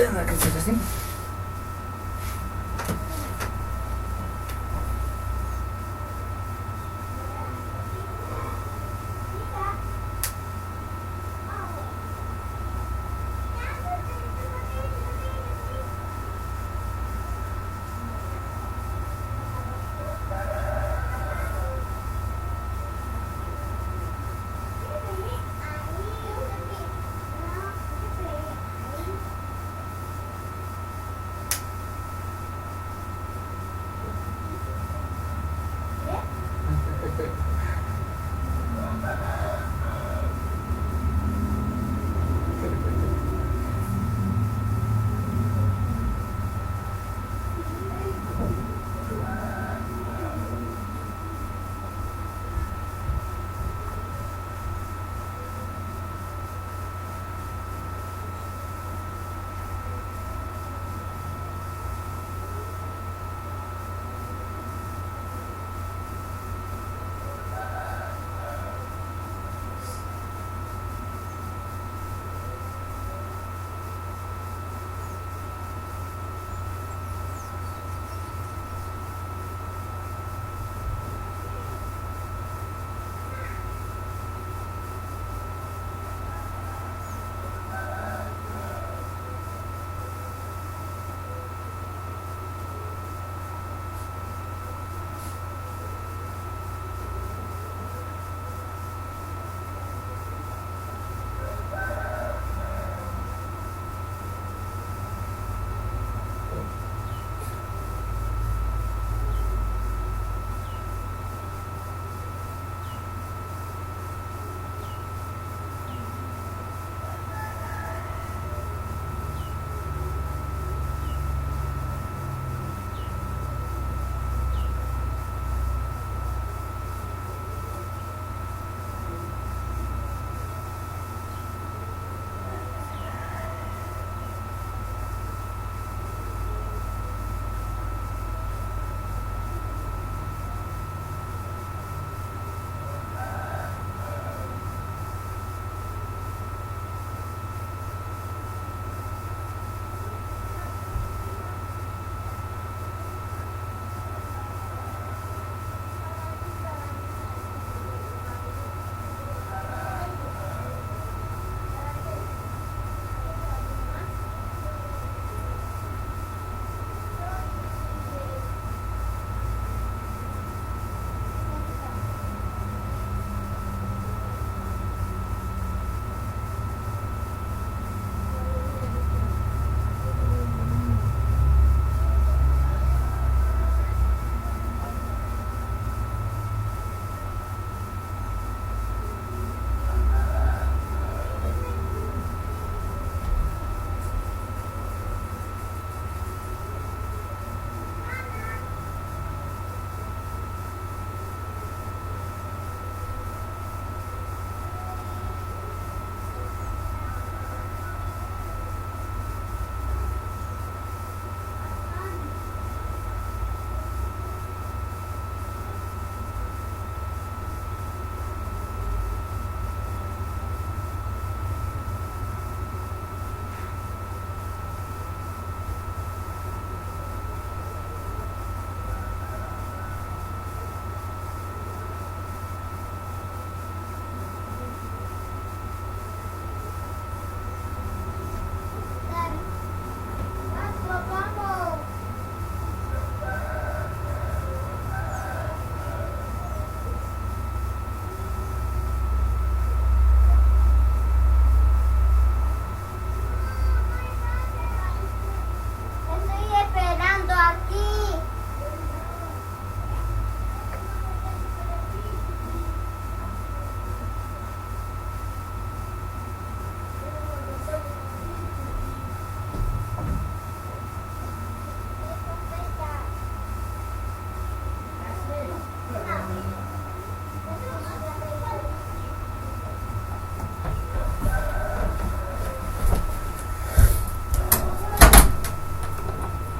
tendrá que ser así.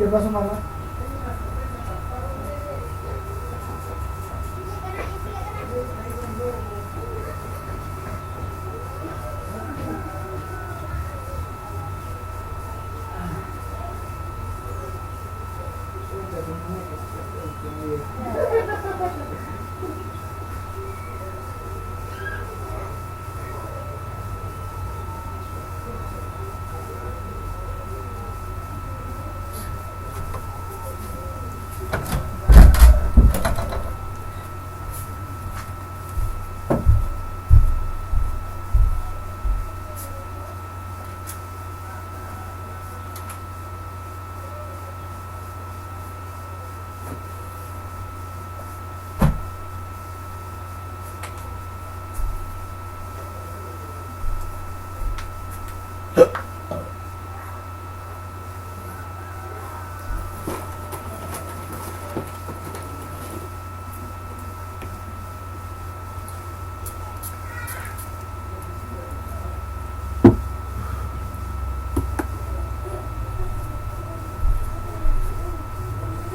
¿Qué pasó, mamá?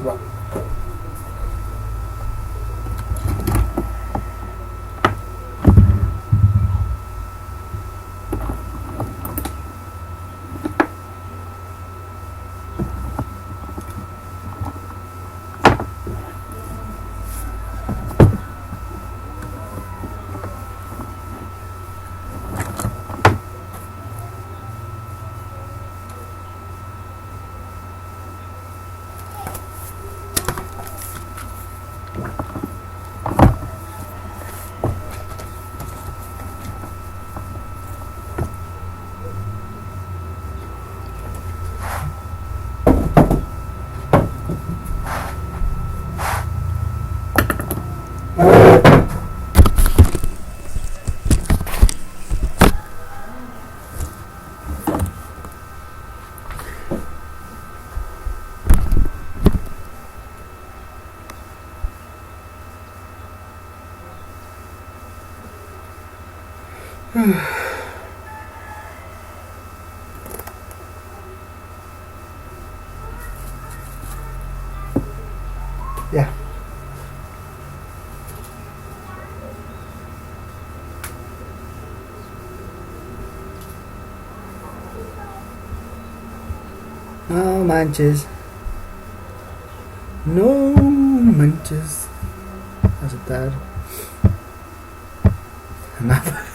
Va. Ya. No manches. No manches. Aceptar. Nada.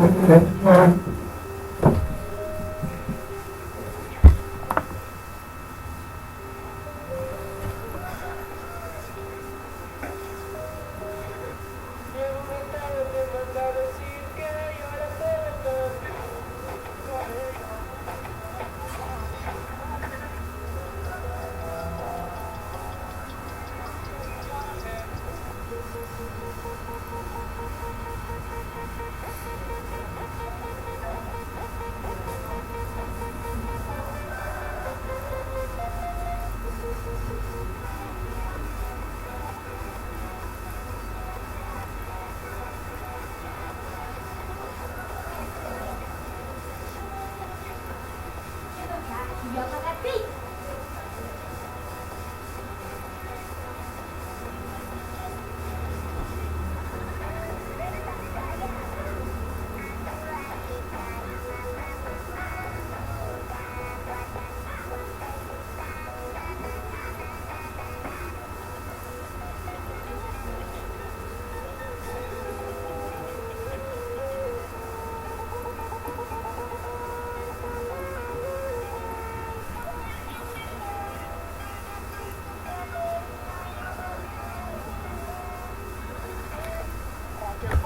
¿Por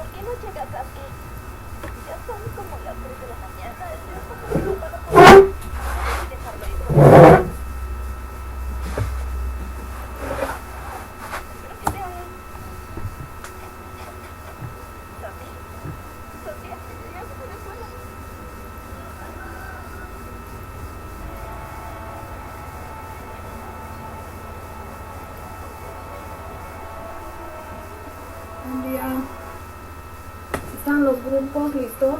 qué no llegas aquí? Ya son como las 3 de la mañana. Estoy preocupada por dejarlo ir. ¿Pero qué te hagas? Sofía, llegaste a la escuela. Buen día. ¿Están los grupos listos?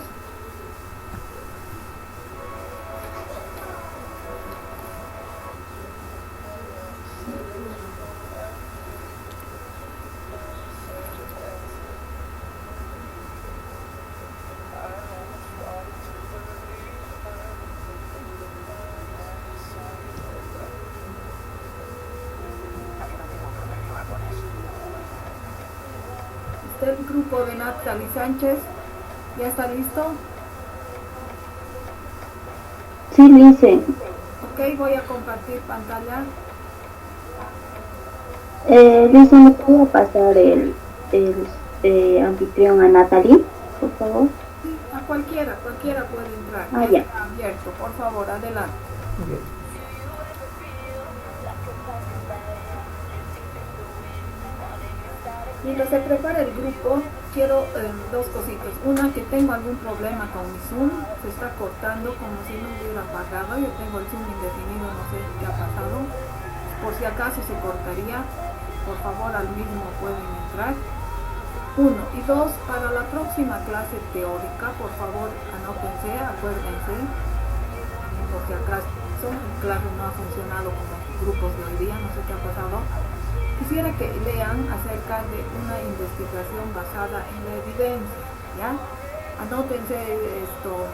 Está el grupo de Natalie Sánchez. ¿Ya está listo? Sí, Lice. Ok, voy a compartir pantalla. Lice, ¿me puedo pasar el anfitrión a Natalie, por favor? Sí, a cualquiera puede entrar. Ah, Ya ya. está abierto, por favor, adelante. Mientras se prepara el grupo, quiero dos cositas. Una, que tengo algún problema con mi Zoom, se está cortando como si no hubiera apagado. Yo tengo el Zoom indefinido, no sé qué ha pasado. Por si acaso se cortaría, por favor al mismo pueden entrar. Uno. Y dos, para la próxima clase teórica, por favor anótense, acuérdense, por si acaso el clase no ha funcionado con los grupos de hoy día, no sé qué ha pasado. Quisiera que lean acerca de una investigación basada en la evidencia, ¿ya? Anótense esto,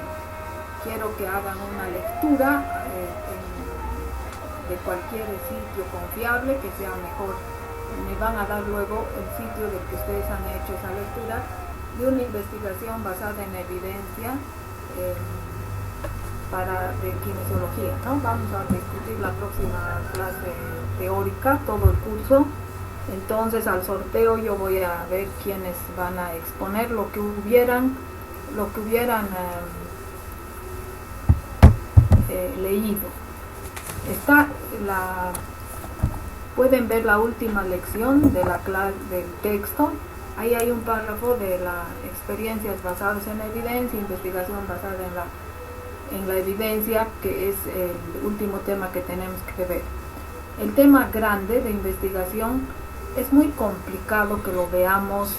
quiero que hagan una lectura de cualquier sitio confiable, que sea mejor. Me van a dar luego el sitio del que ustedes han hecho esa lectura, de una investigación basada en evidencia de kinesiología, ¿no? Vamos a discutir la próxima clase teórica, todo el curso. Entonces al sorteo yo voy a ver quiénes van a exponer lo que hubieran leído. Pueden ver la última lección de la clase del texto. Ahí hay un párrafo de las experiencias basadas en evidencia, investigación basada en la evidencia, que es el último tema que tenemos que ver. El tema grande de investigación es muy complicado que lo veamos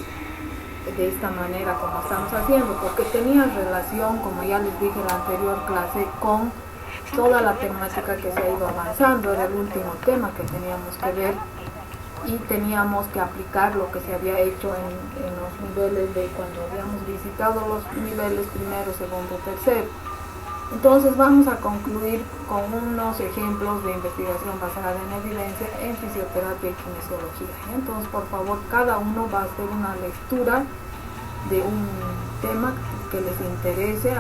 de esta manera como estamos haciendo, porque tenía relación, como ya les dije en la anterior clase, con toda la temática que se ha ido avanzando. Era el último tema que teníamos que ver y teníamos que aplicar lo que se había hecho en los niveles de cuando habíamos visitado los niveles primero, segundo, tercero. Entonces vamos a concluir con unos ejemplos de investigación basada en evidencia en fisioterapia y kinesiología. Entonces, por favor, cada uno va a hacer una lectura de un tema que les interese,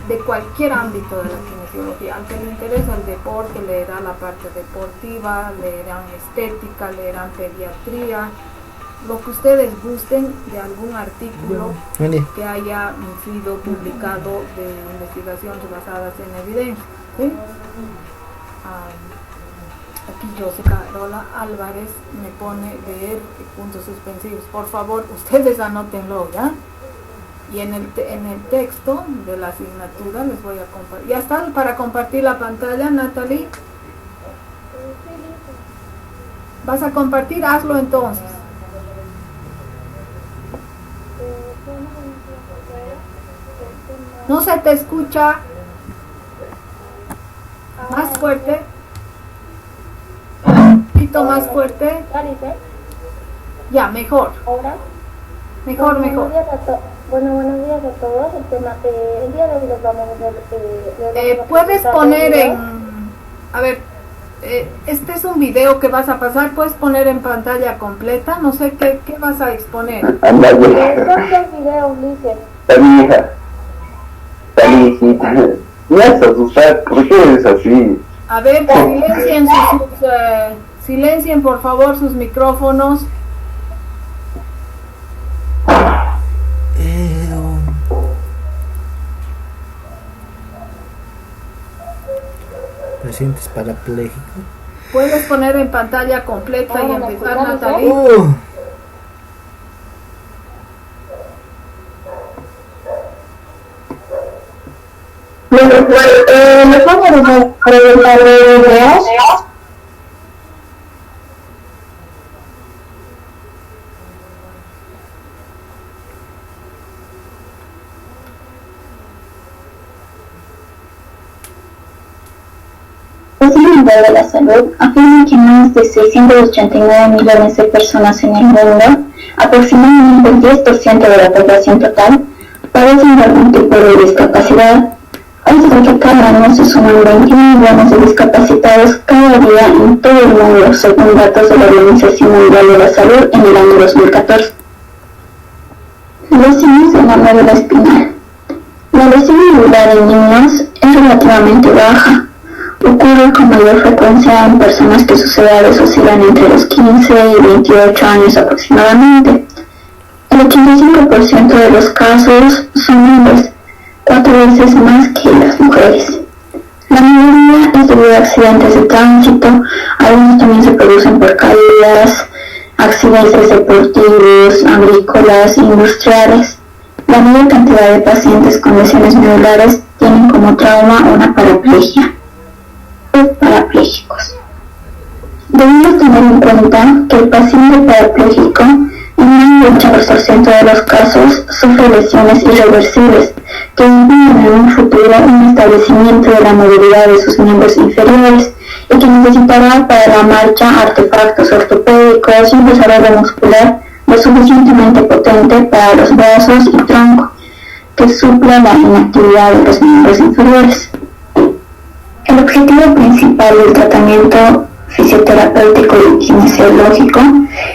de cualquier ámbito de la kinesiología. Al que le interesa el deporte, leerá la parte deportiva, leerán estética, leerán pediatría, lo que ustedes gusten de algún artículo que haya sido publicado de investigaciones basadas en evidencia, ¿sí? Aquí José Carola Álvarez me pone leer puntos suspensivos. Por favor, ustedes anótenlo, ¿ya? Y en el texto de la asignatura les voy a compartir. ¿Ya está para compartir la pantalla, Natalie? ¿Vas a compartir? Hazlo entonces. No se te escucha. Más fuerte. Un poquito más fuerte. Ya, mejor. ¿Ahora? Mejor. Buenos días a todos. El día de hoy les vamos a ver... puedes poner en... A ver, este es un video que vas a pasar. Puedes poner en pantalla completa. No sé qué vas a exponer. Son dos videos, Lice. Está mi hija. Está mi hijita. Me vas a asustar. ¿Por qué eres así? A ver, silencien por favor sus micrófonos. Pacientes parapléjicos. Puedes poner en pantalla completa y empezar, Natalie. ¿Les vamos a preguntar de videos? El Mundial de la Salud afirma que más de 689 millones de personas en el mundo, aproximadamente el 10% de la población total, padecen de algún tipo de discapacidad. Esto que cada año se suman 21 millones de discapacitados cada día en todo el mundo, según datos de la Organización Mundial de la Salud en el año 2014. Lesiones en la médula espinal. La lesión medular en niños es relativamente baja. Ocurre con mayor frecuencia en personas que sus edades oscilan entre los 15 y 28 años aproximadamente. El 85% de los casos son hombres, 4 veces más que las mujeres. La mayoría es debido a accidentes de tránsito, algunos también se producen por caídas, accidentes deportivos, agrícolas, industriales. La mayor cantidad de pacientes con lesiones medulares tienen como trauma una paraplegia. Parapléjicos. Debemos tener en cuenta que el paciente parapléjico en un 80% de los casos sufre lesiones irreversibles que impiden en un futuro un establecimiento de la movilidad de sus miembros inferiores y que necesitará para la marcha artefactos ortopédicos y un desarrollo muscular lo suficientemente potente para los brazos y tronco que supla la inactividad de los miembros inferiores. El objetivo principal del tratamiento fisioterapéutico y kinesiológico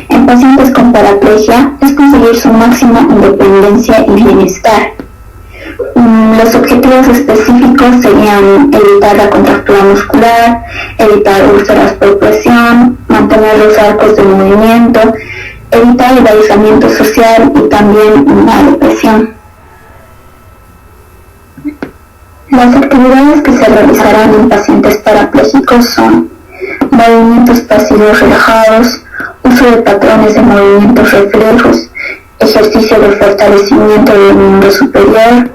en pacientes con paraplegia es conseguir su máxima independencia y bienestar. Los objetivos específicos serían evitar la contractura muscular, evitar úlceras por presión, mantener los arcos de movimiento, evitar el aislamiento social y también la depresión. Las actividades que se realizarán en pacientes parapléjicos son movimientos pasivos relajados, uso de patrones de movimientos reflejos, ejercicio de fortalecimiento del miembro superior,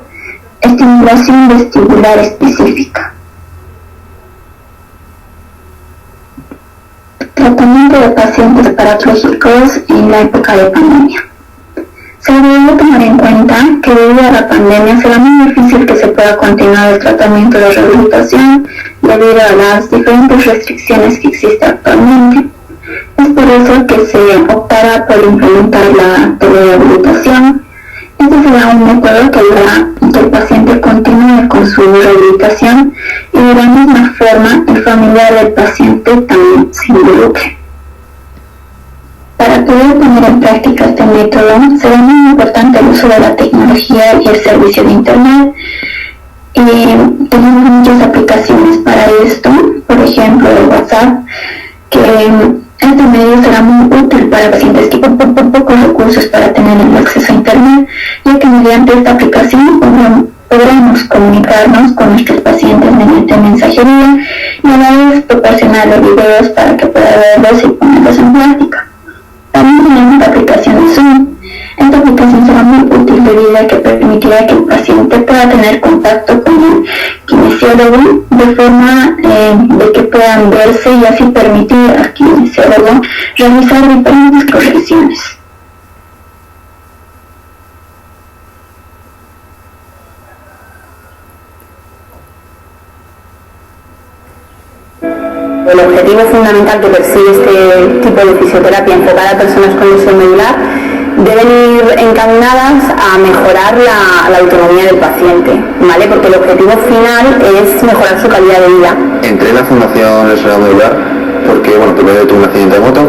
estimulación vestibular específica. Tratamiento de pacientes parapléjicos en la época de pandemia. Se debe tomar en cuenta que debido a la pandemia será muy difícil que se pueda continuar el tratamiento de rehabilitación debido a las diferentes restricciones que existen actualmente. Es por eso que se optará por implementar la telerehabilitación. Este será un método que ayudará a que el paciente continúe con su rehabilitación y de la misma forma el familiar del paciente también se involucre. Para poder poder poner en práctica este método, será muy importante el uso de la tecnología y el servicio de Internet. Tenemos muchas aplicaciones para esto, por ejemplo el WhatsApp, que este medio será muy útil para pacientes que con pocos recursos para tener el acceso a Internet, ya que mediante esta aplicación podremos comunicarnos con nuestros pacientes mediante mensajería y a la vez proporcionarles videos para que puedan verlos y ponerlos en práctica. También tenemos la aplicación de Zoom. Esta aplicación será muy útil debido a que permitirá que el paciente pueda tener contacto con el kinesiólogo de forma de que puedan verse y así permitir al kinesiólogo realizar diferentes correcciones. El objetivo fundamental que persigue este tipo de fisioterapia enfocada a personas con lesión medular deben ir encaminadas a mejorar la autonomía del paciente, ¿vale? Porque el objetivo final es mejorar su calidad de vida. Entré en la Fundación Lesión Medular porque, bueno, primero tuve un accidente de moto,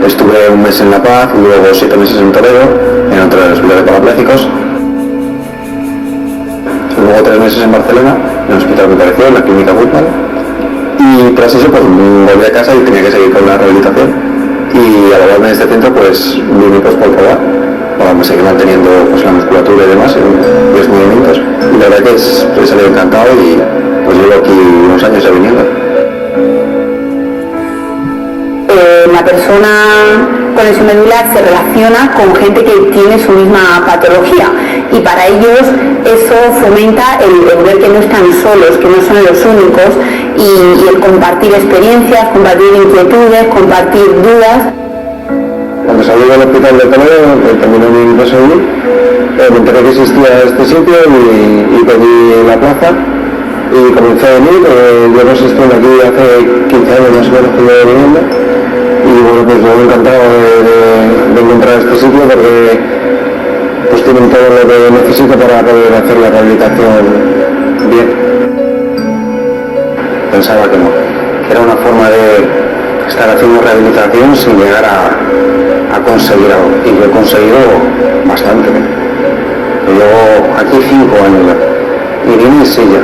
estuve un mes en La Paz, luego 7 meses en Toledo, en otro hospital de parapléjicos, luego 3 meses en Barcelona, en el hospital que pareció, en la clínica Whitman. Y tras eso pues volví a casa y tenía que seguir con la rehabilitación, y al volverme de este centro pues vine pues por probar. Bueno, me seguí manteniendo pues la musculatura y demás en los movimientos, y la verdad que he salido encantado y pues llevo aquí unos años ya viniendo. La persona con lesión medular se relaciona con gente que tiene su misma patología, y para ellos eso fomenta el ver que no están solos, que no son los únicos, y el compartir experiencias, compartir inquietudes, compartir dudas. Cuando salí del hospital de Toledo, terminé mi ingreso allí, me enteré que existía este sitio y pedí la plaza y comencé a venir. Yo no estoy aquí hace 15 años más o menos que llevo viniendo, y bueno, pues yo encantado de encontrar este sitio porque pues tienen todo lo que necesito para poder hacer la rehabilitación bien. Pensaba que no, que era una forma de estar haciendo rehabilitación sin llegar a conseguir algo, y lo he conseguido bastante. Llevo aquí 5 años ya, y vine en silla,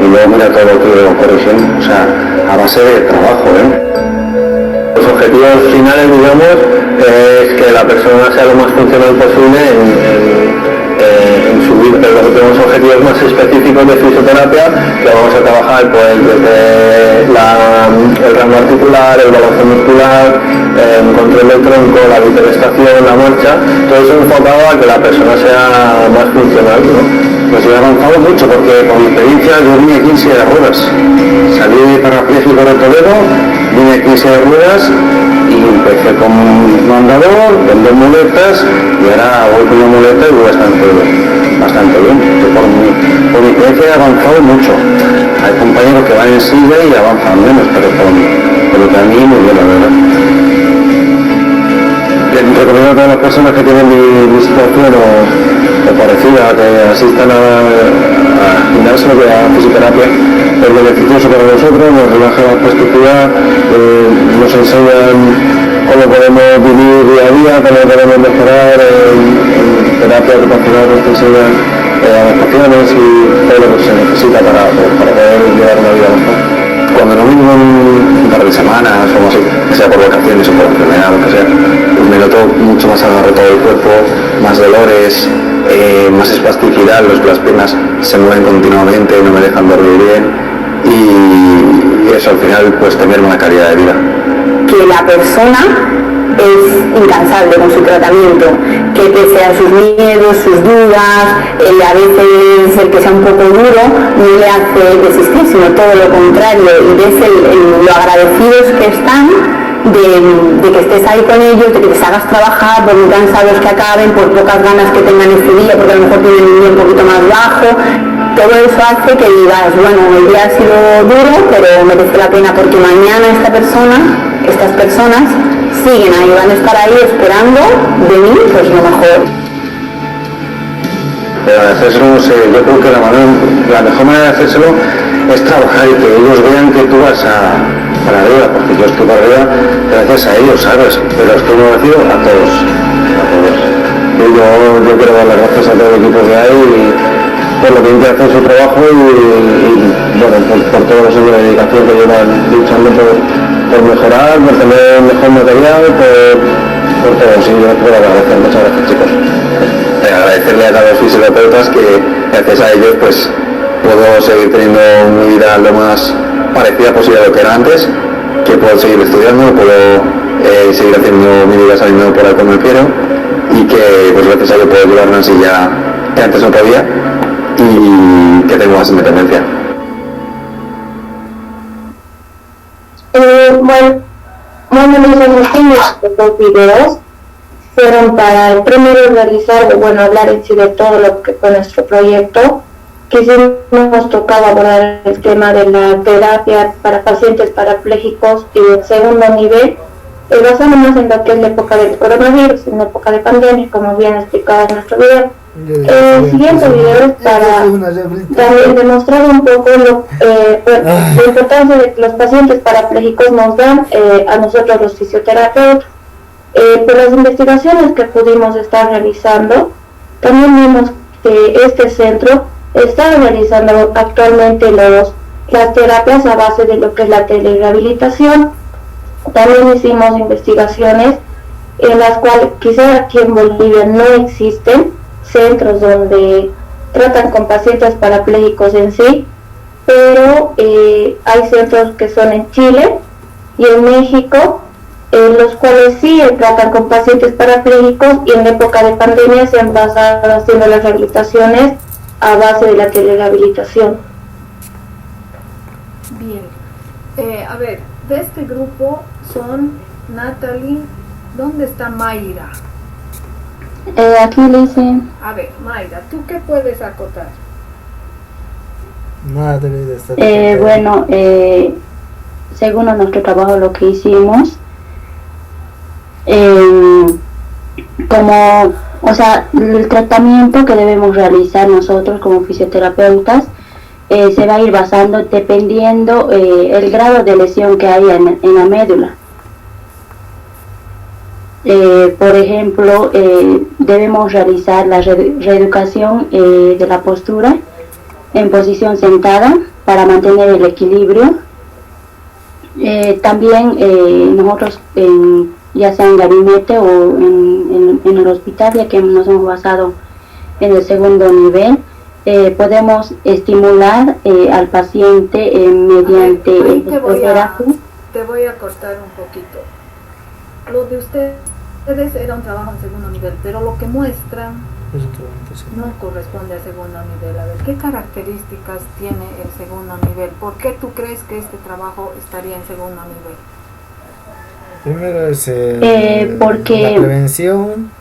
y luego mira todo lo que he corrigiendo, o sea, a base de trabajo, Los objetivos finales, digamos, es que la persona sea lo más funcional posible en su vida, pero luego tenemos objetivos más específicos de fisioterapia que vamos a trabajar pues desde el rango articular, el balance muscular, el control del tronco, la viperestación, la marcha, todo eso enfocado a que la persona sea más funcional, ¿no? Pues yo he avanzado mucho porque por mi experiencia yo vine aquí en silla de ruedas, salí de parapléjico de Toledo, vine aquí en silla de ruedas y empecé con un andador, con 2 muletas, y ahora voy con una muleta y voy bastante bien. Por mi experiencia he avanzado mucho. Hay compañeros que van en silla y avanzan menos, pero que a mí muy bien, la verdad. Recomiendo a todas las personas que tienen mi situación o parecida, que asistan a gimnasio, a fisioterapia. Es beneficioso para nosotros, nos relaja la plasticidad, nos enseñan cómo podemos vivir día a día, cómo podemos mejorar en terapia ocupacional, nos enseñan adaptaciones y todo lo que se necesita para poder llevar una vida mejor. Cuando no vengo un par de semanas o así, que sea por vacaciones o por enfermedad o lo que sea, pues me noto mucho más agarrado todo el cuerpo, más dolores, más espasticidad, las piernas se mueven continuamente, no me dejan dormir bien, y eso al final pues tener una calidad de vida. Que la persona es incansable con su tratamiento, que pese a sus miedos, sus dudas, a veces el que sea un poco duro no le hace desistir, sino todo lo contrario, y ves lo agradecidos que están de que estés ahí con ellos, de que les hagas trabajar, por muy cansados que acaben, por pocas ganas que tengan ese día, porque a lo mejor tienen un día un poquito más bajo. Todo eso hace que digas, bueno, el día ha sido duro, pero merece la pena porque mañana estas personas siguen ahí, van a estar ahí esperando de mí pues lo mejor. Hacérselo, no sé, yo creo que la mejor manera de hacérselo es trabajar y que ellos vean que tú vas a para arriba, porque yo estoy para arriba gracias a ellos, ¿sabes? Pero estoy agradecido a todos, a todos. Y yo quiero dar las gracias a todo el equipo que hay y por lo que intenta hacer su trabajo y bueno, por todos los años de dedicación que llevan luchando por mejorar, por tener mejor material, por todo. Sí, yo les quiero agradecer. Muchas gracias, chicos. Agradecerle a cada los fisioterapeutas que gracias a ellos pues puedo seguir teniendo mi vida lo más parecida posible a lo que era antes, que puedo seguir estudiando, puedo seguir haciendo mi vida saliendo por ahí como quiero y que pues gracias a ello puedo llevar una silla que antes no podía y que tengo más independencia. Bueno, mis objetivos de los videos fueron para primero realizar, hablar en sí de todo lo que fue nuestro proyecto, que sí nos tocaba abordar el tema de la terapia para pacientes parapléjicos y en segundo nivel, basándonos en lo que es la época del coronavirus, en la época de pandemia, como bien explicado en nuestro video. El siguiente video es para también demostrar un poco la importancia de que los pacientes parapléjicos nos dan a nosotros los fisioterapeutas. Por las investigaciones que pudimos estar realizando, también vimos que este centro está realizando actualmente las terapias a base de lo que es la telerehabilitación. También hicimos investigaciones en las cuales quizás aquí en Bolivia no existen centros donde tratan con pacientes parapléjicos en sí, pero hay centros que son en Chile y en México, en los cuales sí tratan con pacientes parapléjicos y en la época de pandemia se han basado haciendo las rehabilitaciones a base de la telerehabilitación. Bien, a ver, de este grupo son Natalie, ¿dónde está Mayra? Aquí le dicen. A ver, Mayra, ¿tú qué puedes acotar? Nada debe de estar. Según nuestro trabajo, lo que hicimos, el tratamiento que debemos realizar nosotros como fisioterapeutas se va a ir basando dependiendo el grado de lesión que haya en la médula. Por ejemplo, debemos realizar la reeducación de la postura en posición sentada para mantener el equilibrio. También nosotros, ya sea en gabinete o en el hospital, ya que nos hemos basado en el segundo nivel, podemos estimular al paciente mediante electroterapia. Te voy a cortar un poquito. Lo de ustedes era un trabajo en segundo nivel, pero lo que muestran no corresponde al segundo nivel. A ver, ¿qué características tiene el segundo nivel? ¿Por qué tú crees que este trabajo estaría en segundo nivel? Primero es porque, la prevención,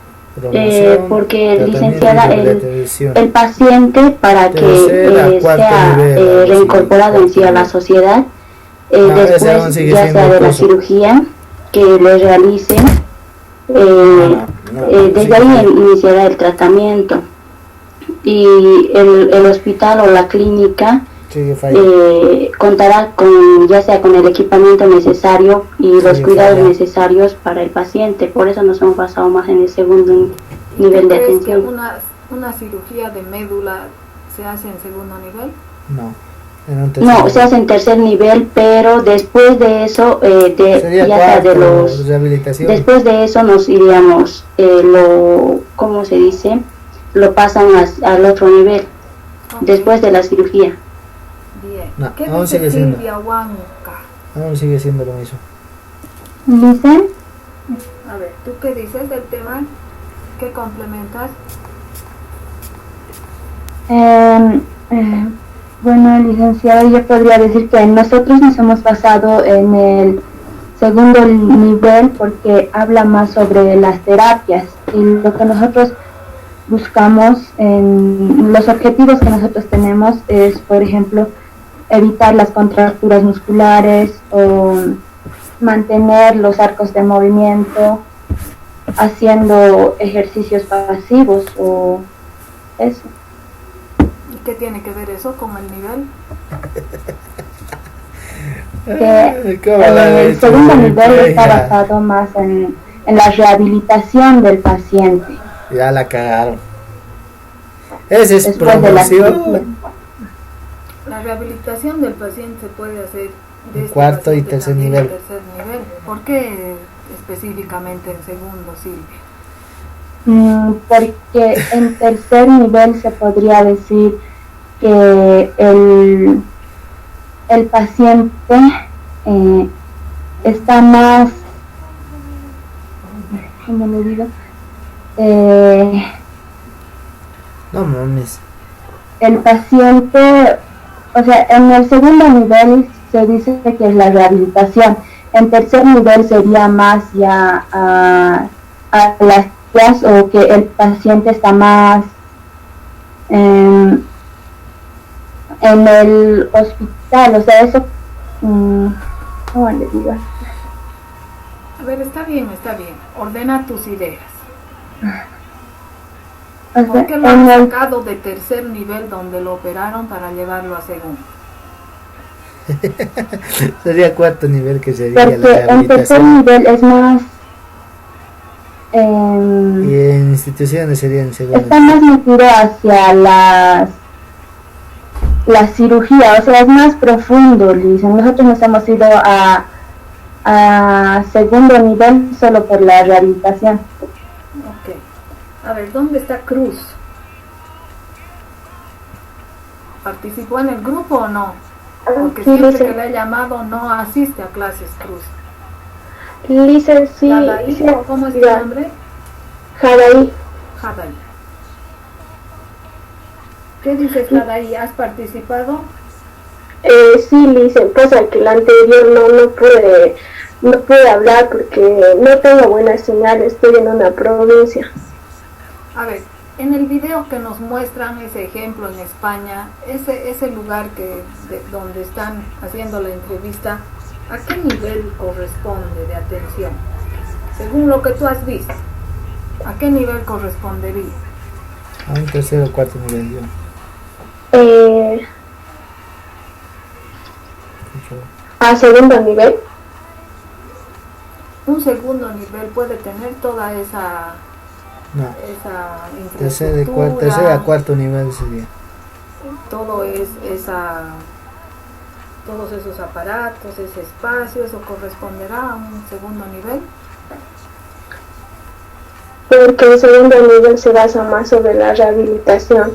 promoción, porque licenciada, el paciente para que sea reincorporado en sí a la sociedad, después ya sea de la cirugía que le realicen, desde ahí iniciará el tratamiento y el hospital o la clínica contará con, ya sea con el equipamiento necesario y los cuidados necesarios para el paciente. Por eso nos hemos basado más en el segundo nivel de atención. Que una cirugía de médula se hace en segundo nivel? No, se hace en tercer nivel, pero después de eso, después de eso nos iríamos, ¿cómo se dice? Lo pasan al otro nivel, después de la cirugía. Bien. ¿Qué dice Silvia Huanca? Aún sigue siendo lo mismo. ¿Dicen? A ver, ¿tú qué dices del tema? ¿Qué complementas? Bueno, licenciado, yo podría decir que nosotros nos hemos basado en el segundo nivel porque habla más sobre las terapias y lo que nosotros buscamos, los objetivos que nosotros tenemos es, por ejemplo, evitar las contracturas musculares o mantener los arcos de movimiento haciendo ejercicios pasivos o eso. ¿Qué tiene que ver eso con el nivel? que ¿Cómo la han el hecho? segundo nivel está Ya. basado más en la rehabilitación del paciente. Ya la cagaron. Esa es Después de la promoción. cirugía. La rehabilitación del paciente se puede hacer de este Cuarto y paciente tercer también nivel. en tercer nivel. ¿Por qué específicamente en segundo, Silvia? Porque en tercer nivel se podría decir que el paciente está más, ¿cómo le digo? No mames. El paciente, o sea, en el segundo nivel se dice que es la rehabilitación. En tercer nivel sería más ya a las guías, o que el paciente está más en el hospital, o sea, eso, ¿cómo le digo? A ver, está bien, está bien. Ordena tus ideas. O ¿Por sea, qué lo en han el, sacado de tercer nivel donde lo operaron para llevarlo a segundo? Sería cuarto nivel que sería la porque en tercer rehabilitación. nivel es más, Y en instituciones sería en segundo. está más metido hacia la cirugía, o sea, es más profundo, Liz. Nosotros nos hemos ido a segundo nivel solo por la rehabilitación. Ok. A ver, ¿dónde está Cruz? ¿Participó en el grupo o no? Porque Sí, siempre Lice. que le he llamado no asiste a clases, Cruz. Lice, sí, Jadaí, sí, ¿cómo es tu ya. nombre? Jadaí. Jadaí. ¿Qué dices, Jadaí? ¿Has participado? Sí, Lice, pasa que el anterior no pude hablar porque no tengo buena señal, estoy en una provincia. A ver, en el video que nos muestran ese ejemplo en España, ese lugar donde están haciendo la entrevista, ¿a qué nivel corresponde de atención? Según lo que tú has visto, ¿a qué nivel correspondería? A un tercer o cuarto nivel yo. A segundo nivel. Un segundo nivel puede tener toda esa No. Tercer infraestructura, a cuarto nivel sería. todos esos aparatos, ese espacio, eso corresponderá a un segundo nivel. Porque el segundo nivel se basa más sobre la rehabilitación.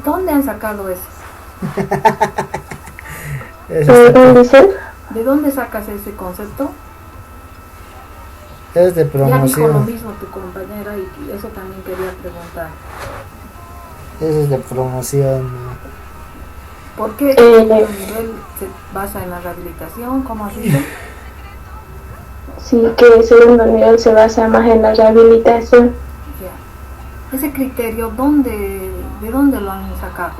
¿Dónde han sacado eso? Eso está- ¿Dónde dice? ¿De dónde sacas ese concepto? es de Ya dijo lo promoción. mismo tu compañera y eso también quería preguntar. Eso es de promoción. ¿no? ¿Por qué el segundo nivel se basa en la rehabilitación? ¿Cómo has dicho? Sí, que el segundo nivel se basa más en la rehabilitación. Ya. Ese criterio, ¿de dónde lo han sacado?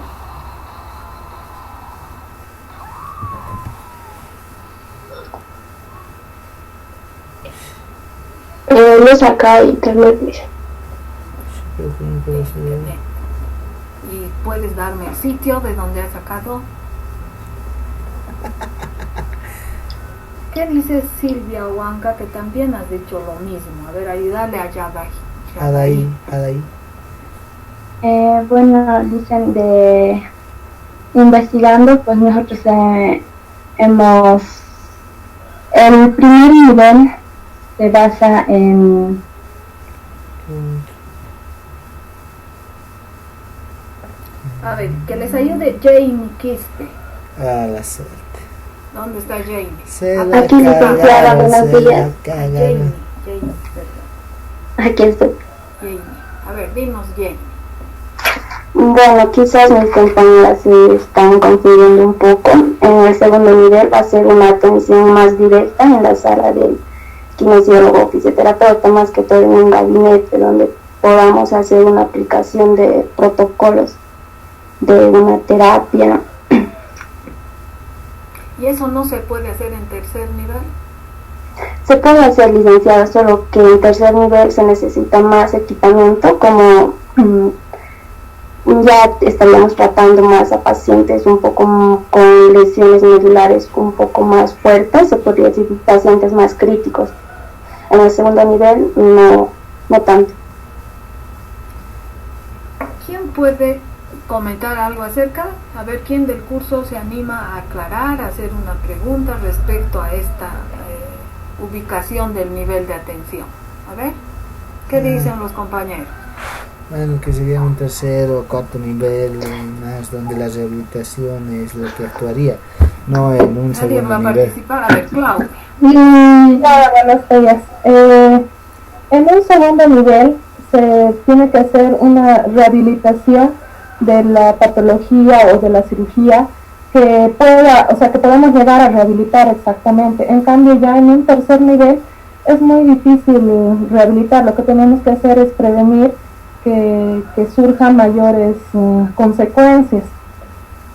Lo saca internet, dice. ¿Y puedes darme el sitio de donde has sacado? ¿Qué dice Silvia Huanca, que también has dicho lo mismo? A ver, ayúdale a Jadaí. Jadaí. Bueno, dicen de investigando, pues nosotros hemos, el primer nivel se basa en A ver, que les ayude Jamie Quispe. A la suerte. ¿Dónde está Jamie? Se Ah, la Aquí me cagaron, confiaba, buenos se días. la cagaron. Jamie, perdón. Aquí estoy. Jamie. A ver, dinos Jamie. Bueno, quizás mis compañeras se están confundiendo un poco. En el segundo nivel va a ser una atención más directa en la sala del kinesiólogo o fisioterapeuta, más que todo en un gabinete donde podamos hacer una aplicación de protocolos de una terapia. ¿Y eso no se puede hacer en tercer nivel? Se puede hacer, licenciada, solo que en tercer nivel se necesita más equipamiento, como ya estaríamos tratando más a pacientes un poco con lesiones medulares un poco más fuertes, se podría decir pacientes más críticos. En el segundo nivel no tanto. ¿Quién puede comentar algo acerca? A ver, ¿quién del curso se anima a aclarar, a hacer una pregunta respecto a esta ubicación del nivel de atención? A ver, ¿qué dicen los compañeros? Bueno, que sería un tercer o cuarto nivel más donde la rehabilitación es lo que actuaría, no en un ¿Alguien segundo va a nivel. participar? A ver, Claudia. Hola, buenos días. En un segundo nivel se tiene que hacer una rehabilitación de la patología o de la cirugía que que podamos llegar a rehabilitar exactamente. En cambio, ya en un tercer nivel es muy difícil rehabilitar. Lo que tenemos que hacer es prevenir que surjan mayores consecuencias.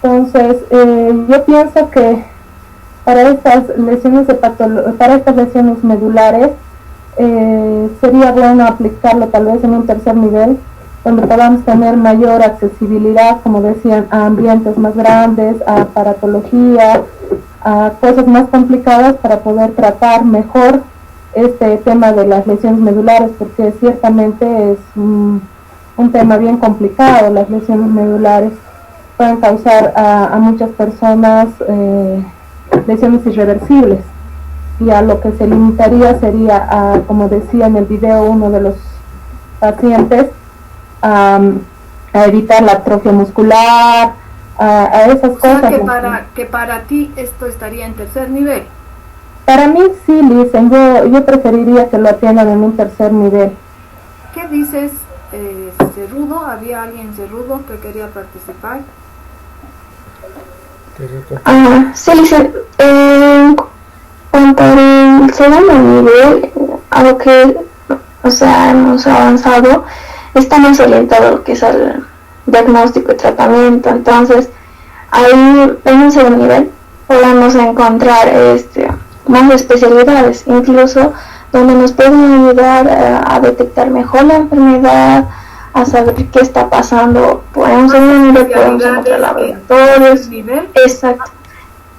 Entonces, yo pienso que para estas lesiones medulares sería bueno aplicarlo tal vez en un tercer nivel, donde podamos tener mayor accesibilidad, como decían, a ambientes más grandes, a aparatología, a cosas más complicadas para poder tratar mejor este tema de las lesiones medulares, porque ciertamente es un tema bien complicado. Las lesiones medulares pueden causar a muchas personas lesiones irreversibles, y a lo que se limitaría sería a, como decía en el video uno de los pacientes, a evitar la atrofia muscular, a esas O sea, cosas. que para ti esto estaría en tercer nivel. Para mí sí, Lisen, yo preferiría que lo atiendan en un tercer nivel. ¿Qué dices, Cerrudo? ¿Había alguien Cerrudo que quería participar? Sí, Lisen, en cuanto al segundo nivel, algo que hemos avanzado, está más orientado a lo que es el diagnóstico y tratamiento. Entonces, ahí en un segundo nivel podemos encontrar más especialidades, incluso donde nos pueden ayudar a detectar mejor la enfermedad, a saber qué está pasando. En un segundo nivel podemos encontrar laboratorios. Exacto.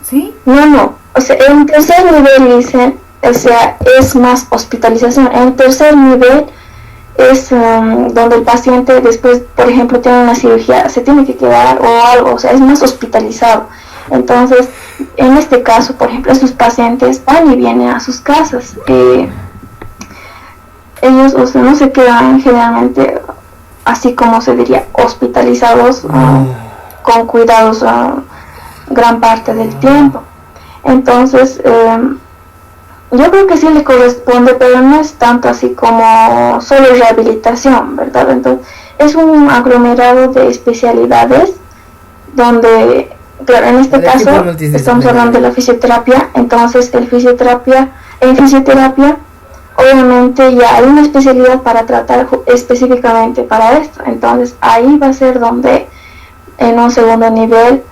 ¿Sí? No. O sea, en tercer nivel dicen, es más hospitalización. En tercer nivel es donde el paciente después, por ejemplo, tiene una cirugía, se tiene que quedar o algo, o sea, es más hospitalizado. Entonces, en este caso, por ejemplo, estos pacientes van y vienen a sus casas. Ellos no se quedan generalmente, así como se diría, hospitalizados con cuidados gran parte del tiempo. Entonces, yo creo que sí le corresponde, pero no es tanto así como solo rehabilitación, ¿verdad? Entonces, es un aglomerado de especialidades donde, claro, en este caso estamos hablando de la fisioterapia. Entonces, en fisioterapia obviamente ya hay una especialidad para tratar específicamente para esto. Entonces, ahí va a ser donde en un segundo nivel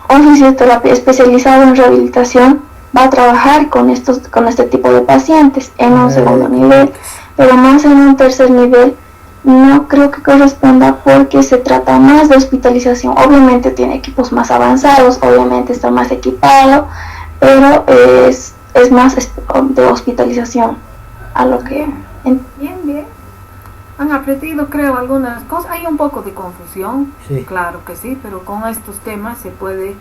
un fisioterapia especializado en rehabilitación va a trabajar con este tipo de pacientes en un segundo nivel, pero más en un tercer nivel no creo que corresponda, porque se trata más de hospitalización. Obviamente tiene equipos más avanzados, obviamente está más equipado, pero es más de hospitalización a lo que... Bien. Han aprendido, creo, algunas cosas. Hay un poco de confusión, sí. Claro que sí, pero con estos temas se puede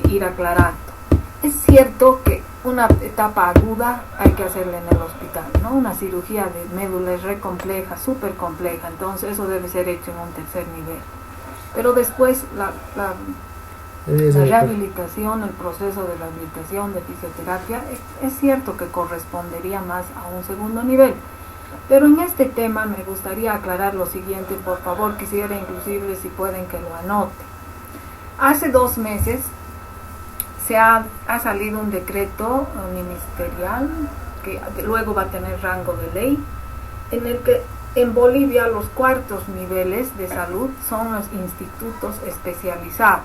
ir aclarando. Es cierto que una etapa aguda hay que hacerla en el hospital, ¿no? Una cirugía de médula es re compleja, súper compleja, entonces eso debe ser hecho en un tercer nivel. Pero después la rehabilitación, el proceso de rehabilitación, de fisioterapia, es cierto que correspondería más a un segundo nivel. Pero en este tema me gustaría aclarar lo siguiente, por favor, quisiera inclusive si pueden que lo anoten. Hace 2 meses se ha salido un decreto ministerial que luego va a tener rango de ley, en el que en Bolivia los cuartos niveles de salud son los institutos especializados.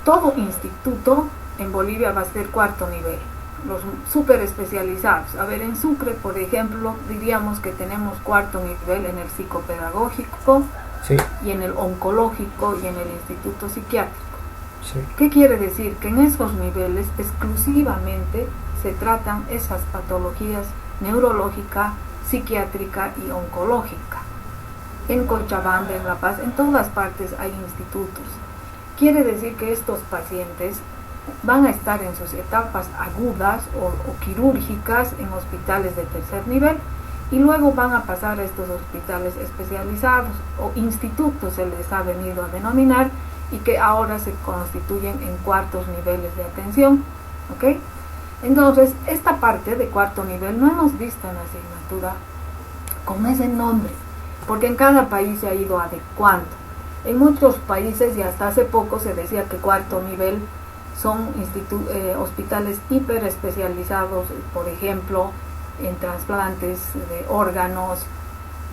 Todo instituto en Bolivia va a ser cuarto nivel. los súper especializados. A ver, en Sucre, por ejemplo, diríamos que tenemos cuarto nivel en el psicopedagógico, Sí, y en el oncológico y en el instituto psiquiátrico. sí. ¿Qué quiere decir? Que en esos niveles exclusivamente se tratan esas patologías neurológica, psiquiátrica y oncológica. En Cochabamba, en La Paz, en todas partes hay institutos. Quiere decir que estos pacientes van a estar en sus etapas agudas o quirúrgicas en hospitales de tercer nivel y luego van a pasar a estos hospitales especializados o institutos, se les ha venido a denominar, y que ahora se constituyen en cuartos niveles de atención. ¿Ok? Entonces, esta parte de cuarto nivel no hemos visto en la asignatura con ese nombre, porque en cada país se ha ido adecuando. En muchos países y hasta hace poco se decía que cuarto nivel son hospitales hiper especializados, por ejemplo, en trasplantes de órganos,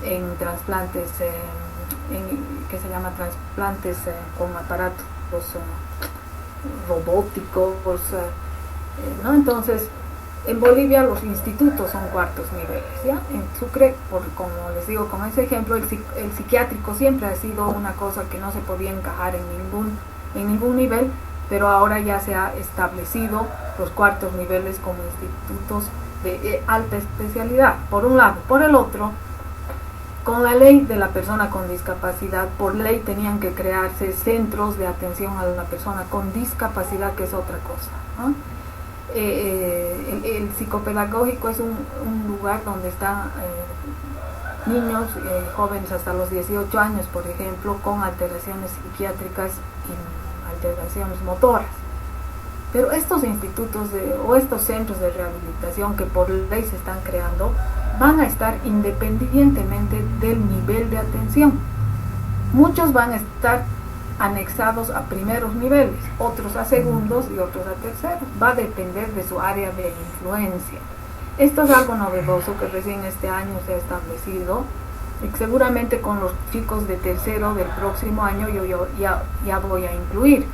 en trasplantes que se llama trasplantes con aparatos robóticos, ¿no? Entonces, en Bolivia los institutos son cuartos niveles, ¿ya? En Sucre, como les digo, con ese ejemplo, el psiquiátrico siempre ha sido una cosa que no se podía encajar en ningún nivel, pero ahora ya se ha establecido los cuartos niveles como institutos de alta especialidad, por un lado. Por el otro, con la ley de la persona con discapacidad, por ley tenían que crearse centros de atención a la persona con discapacidad, que es otra cosa, ¿no? El psicopedagógico es un lugar donde están niños, jóvenes hasta los 18 años, por ejemplo, con alteraciones psiquiátricas y alteraciones motoras. Pero estos institutos o estos centros de rehabilitación que por ley se están creando van a estar independientemente del nivel de atención. Muchos van a estar anexados a primeros niveles, otros a segundos y otros a terceros. Va a depender de su área de influencia. Esto es algo novedoso que recién este año se ha establecido, y que seguramente con los chicos de tercero del próximo año yo ya voy a incluir.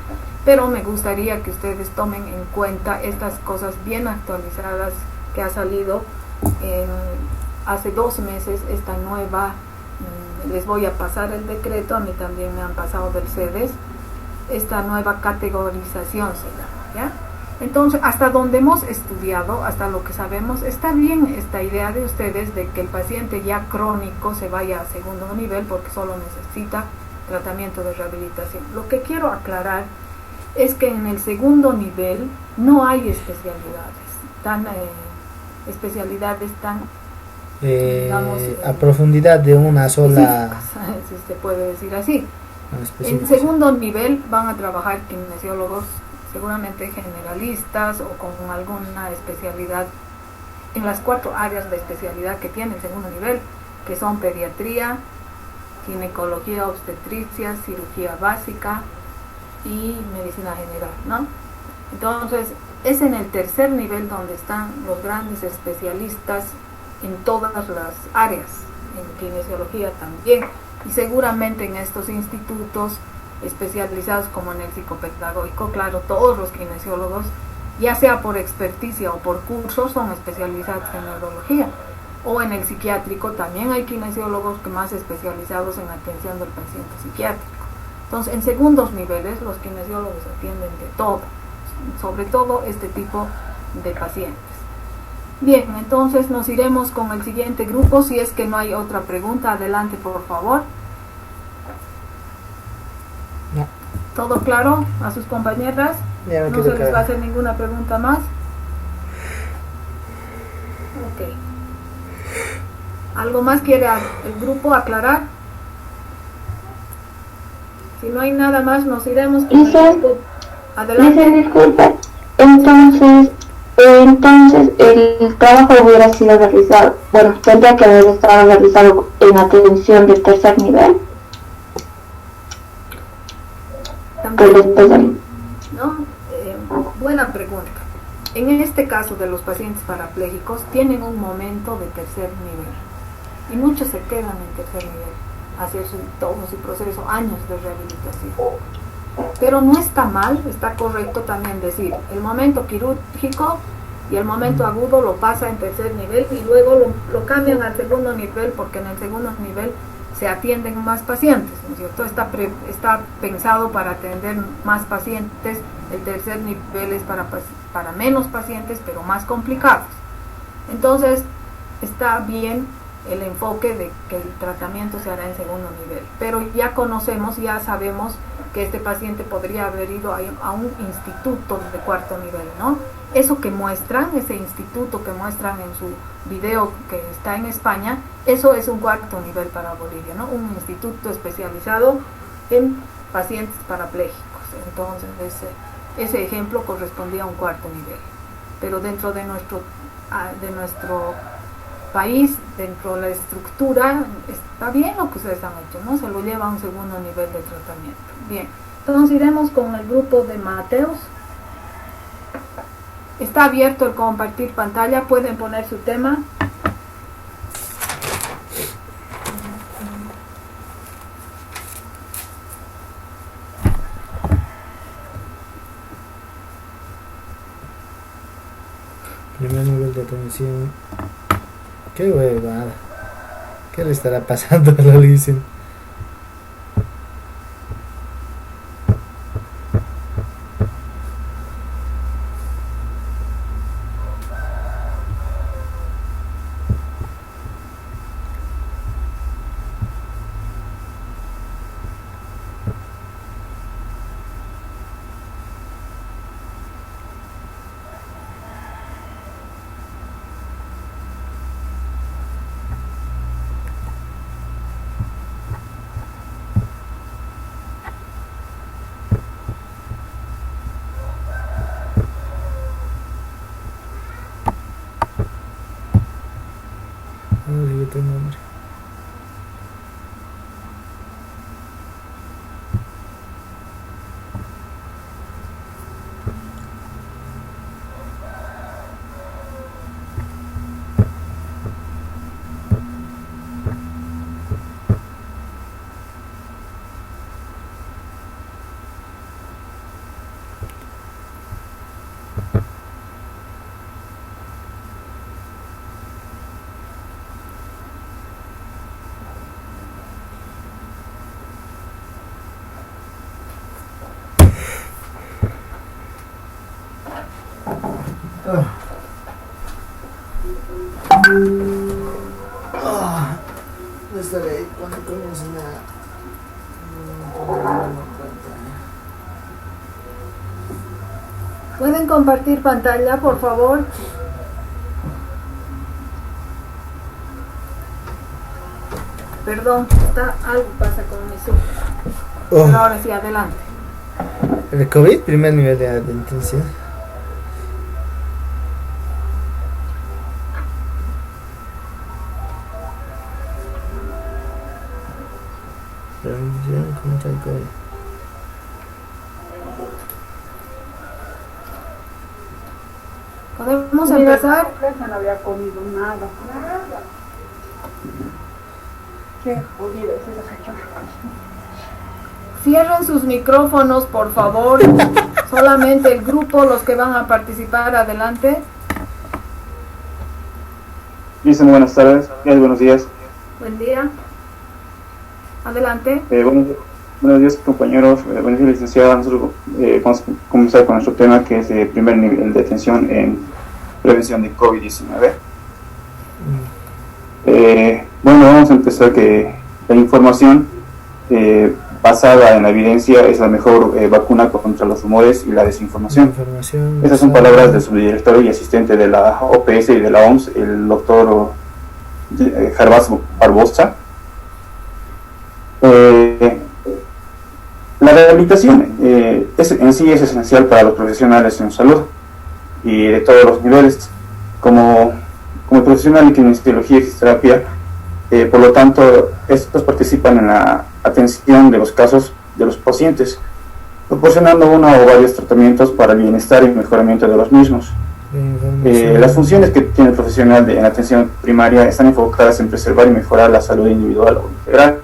Pero me gustaría que ustedes tomen en cuenta estas cosas bien actualizadas que ha salido hace 2 meses, esta nueva, les voy a pasar el decreto, a mí también me han pasado del CEDES, esta nueva categorización se llama, ¿ya? Entonces, hasta donde hemos estudiado, hasta lo que sabemos, está bien esta idea de ustedes de que el paciente ya crónico se vaya a segundo nivel porque solo necesita tratamiento de rehabilitación. Lo que quiero aclarar es que en el segundo nivel no hay especialidades tan digamos, a profundidad de una sola, si se puede decir así. En específicas. segundo nivel van a trabajar kinesiólogos seguramente generalistas o con alguna especialidad en las 4 áreas de especialidad que tiene el segundo nivel, que son pediatría, ginecología, obstetricia, cirugía básica y medicina general, ¿no? Entonces, es en el tercer nivel donde están los grandes especialistas en todas las áreas, en kinesiología también, y seguramente en estos institutos especializados como en el psicopedagógico, claro, todos los kinesiólogos, ya sea por experticia o por cursos, son especializados en neurología, o en el psiquiátrico también hay kinesiólogos que más especializados en atención del paciente psiquiátrico. Entonces, en segundos niveles los kinesiólogos atienden de todo, sobre todo este tipo de pacientes. Bien, entonces nos iremos con el siguiente grupo, si es que no hay otra pregunta. Adelante, por favor. No. ¿Todo claro a sus compañeras? Ya me ¿No quedó se les claro. va a hacer ninguna pregunta más? Ok. ¿Algo más quiere el grupo aclarar? Si no hay nada más, nos iremos con el grupo. Adelante. Disculpa. Entonces el trabajo hubiera sido realizado, bueno, tendría que haber estado realizado en atención del tercer nivel. También, ¿no? Buena pregunta. En este caso de los pacientes parapléjicos tienen un momento de tercer nivel y muchos se quedan en tercer nivel, hacer todo su proceso, años de rehabilitación. Pero no está mal, está correcto también decir, el momento quirúrgico y el momento agudo lo pasa en tercer nivel y luego lo cambian al segundo nivel, porque en el segundo nivel se atienden más pacientes, ¿no es cierto? Está pensado para atender más pacientes. El tercer nivel es para menos pacientes, pero más complicados. Entonces, está bien el enfoque de que el tratamiento se hará en segundo nivel, pero ya conocemos, ya sabemos que este paciente podría haber ido a un instituto de cuarto nivel, ¿no? Eso que muestran, ese instituto que muestran en su video que está en España, eso es un cuarto nivel para Bolivia, ¿no? Un instituto especializado en pacientes parapléjicos. Entonces, ese ejemplo correspondía a un cuarto nivel. Pero dentro de nuestro país, dentro de la estructura, está bien lo que ustedes han hecho, ¿no? Se lo lleva a un segundo nivel de tratamiento. Bien, entonces iremos con el grupo de Mateos. Está abierto el compartir pantalla, pueden poner su tema. Primer nivel de atención. Qué huevada. ¿Qué le estará pasando a la Licen? Yo tengo hambre. No estaré ahí cuando comiencen a poner la pantalla. ¿Pueden compartir pantalla, por favor? Perdón, algo pasa con mi Zoom. Pero ahora sí, adelante. El COVID, primer nivel de atención. ¿Cómo está el COVID? ¿Podemos empezar? No había comido nada. Qué jodido es esa señora. Cierren sus micrófonos, por favor. Solamente el grupo, los que van a participar, adelante. Dicen buenas tardes, buenos días. Buen día. Adelante. Buenos días, compañeros. Buenos días, licenciada. Nosotros vamos a comenzar con nuestro tema, que es el primer nivel de atención en prevención de COVID-19. Vamos a empezar que la información basada en la evidencia es la mejor vacuna contra los rumores y la desinformación. Esas son palabras del subdirector y asistente de la OPS y de la OMS, el doctor Gervás Barbosa. La rehabilitación en sí es esencial para los profesionales en salud y de todos los niveles. Como profesional en kinesiología y fisioterapia, por lo tanto, estos participan en la atención de los casos de los pacientes, proporcionando uno o varios tratamientos para el bienestar y mejoramiento de los mismos. Las funciones que tiene el profesional en atención primaria están enfocadas en preservar y mejorar la salud individual o integral,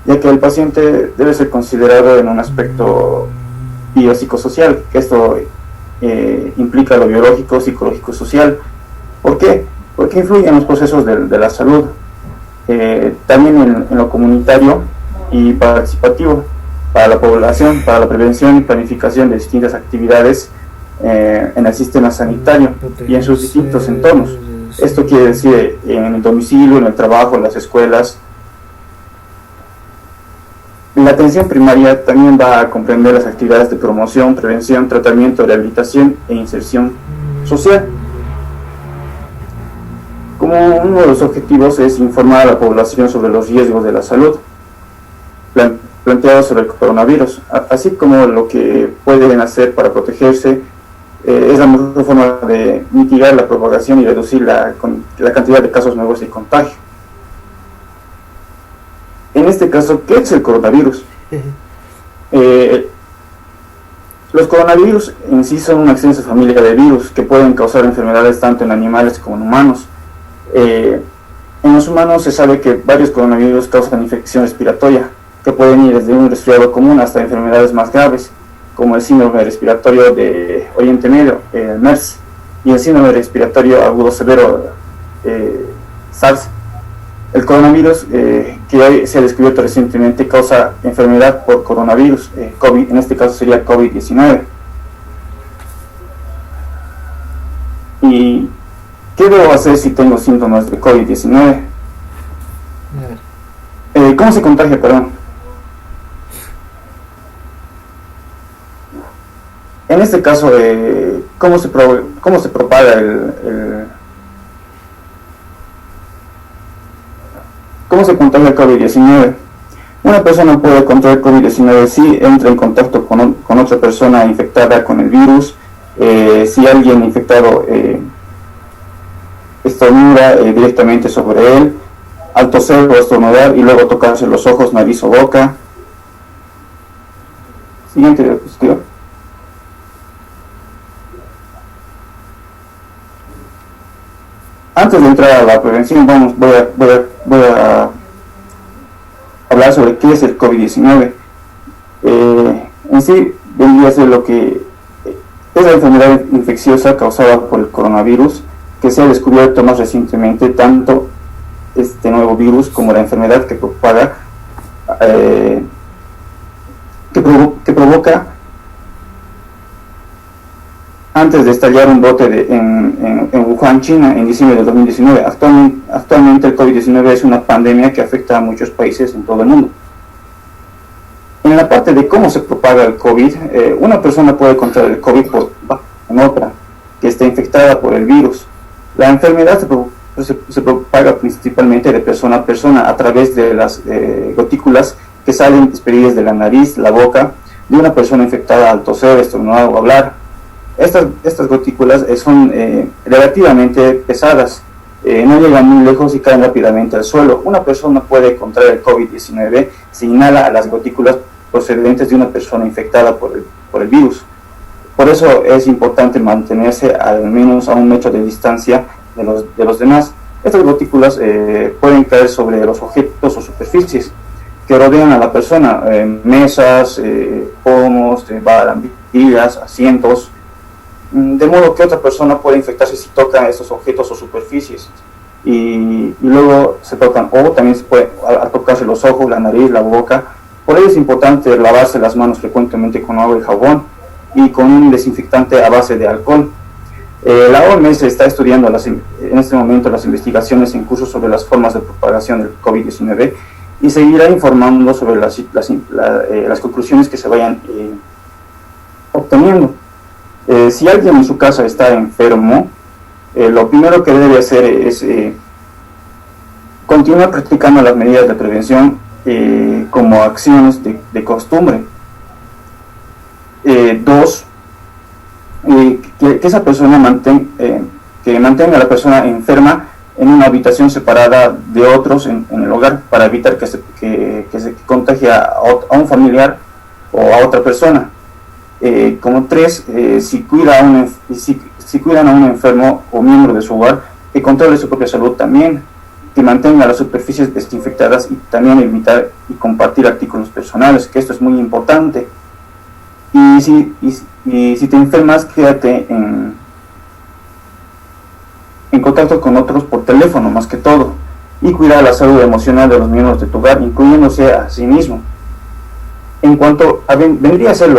ya que el paciente debe ser considerado en un aspecto biopsicosocial, que esto implica lo biológico, psicológico, social. ¿Por qué? Porque influye en los procesos de la salud, también en lo comunitario y participativo para la población, para la prevención y planificación de distintas actividades en el sistema sanitario y en sus distintos entornos. Esto quiere decir en el domicilio, en el trabajo, en las escuelas. La atención primaria también va a comprender las actividades de promoción, prevención, tratamiento, rehabilitación e inserción social. Como uno de los objetivos es informar a la población sobre los riesgos de la salud planteados sobre el coronavirus, así como lo que pueden hacer para protegerse. Es la mejor forma de mitigar la propagación y reducir la cantidad de casos nuevos de contagio. En este caso, ¿qué es el coronavirus? Los coronavirus en sí son una extensa familia de virus que pueden causar enfermedades tanto en animales como en humanos. En los humanos se sabe que varios coronavirus causan infección respiratoria, que pueden ir desde un resfriado común hasta enfermedades más graves, como el síndrome respiratorio de Oriente Medio, el MERS, y el síndrome respiratorio agudo severo, SARS. El coronavirus que se ha descubierto recientemente causa enfermedad por coronavirus, COVID, en este caso sería COVID-19. ¿Y qué debo hacer si tengo síntomas de COVID-19? ¿Cómo se contagia, perdón? En este caso, ¿cómo se propaga ¿Cómo se contagia el COVID-19? Una persona puede contraer COVID-19 si entra en contacto con otra persona infectada con el virus, si alguien infectado estornuda directamente sobre él, al toser o estornudar y luego tocarse los ojos, nariz o boca. Siguiente diapositiva. Antes de entrar a la prevención, voy a hablar sobre qué es el COVID-19. En sí, vendría a ser lo que es la enfermedad infecciosa causada por el coronavirus, que se ha descubierto más recientemente tanto este nuevo virus como la enfermedad que propaga, que provoca antes de estallar un brote en Wuhan, China, en diciembre de 2019. Actualmente el COVID-19 es una pandemia que afecta a muchos países en todo el mundo. En la parte de cómo se propaga el COVID, una persona puede contraer el COVID por otra que esté infectada por el virus. La enfermedad se propaga principalmente de persona a persona a través de las gotículas que salen expelidas de la nariz, la boca, de una persona infectada al toser, estornudar o hablar. Estas gotículas son relativamente pesadas, no llegan muy lejos y caen rápidamente al suelo. Una persona puede contraer el COVID-19 si inhala a las gotículas procedentes de una persona infectada por el virus. Por eso es importante mantenerse al menos a un metro de distancia de los demás. Estas gotículas pueden caer sobre los objetos o superficies que rodean a la persona, mesas, pomos, barandillas, asientos, de modo que otra persona puede infectarse si toca esos objetos o superficies y luego se tocan, o también se puede al tocarse los ojos, la nariz, la boca. Por ello es importante lavarse las manos frecuentemente con agua y jabón y con un desinfectante a base de alcohol. La OMS está estudiando en este momento las investigaciones en curso sobre las formas de propagación del COVID-19 y seguirá informando sobre las conclusiones que se vayan obteniendo. Si alguien en su casa está enfermo, lo primero que debe hacer es continuar practicando las medidas de prevención como acciones de costumbre. Dos, que esa persona mantenga a la persona enferma en una habitación separada de otros en el hogar para evitar que se contagie a un familiar o a otra persona. Como tres, si cuidan a un enfermo o miembro de su hogar, que controle su propia salud también, que mantenga las superficies desinfectadas y también evitar y compartir artículos personales, que esto es muy importante. Y si te enfermas, quédate en contacto con otros por teléfono más que todo, y cuidar la salud emocional de los miembros de tu hogar, incluyéndose a sí mismo. En cuanto a vendría a ser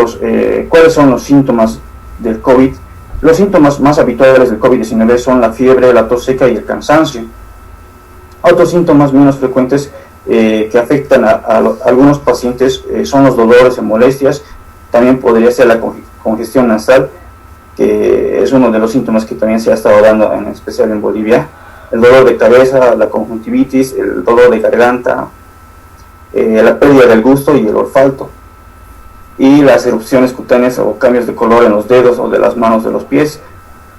cuáles son los síntomas del COVID, los síntomas más habituales del COVID-19 son la fiebre, la tos seca y el cansancio. Otros síntomas menos frecuentes que afectan a algunos pacientes son los dolores y molestias. También podría ser la congestión nasal, que es uno de los síntomas que también se ha estado dando, en especial en Bolivia. El dolor de cabeza, la conjuntivitis, el dolor de garganta, la pérdida del gusto y el olfato, y las erupciones cutáneas o cambios de color en los dedos o de las manos de los pies.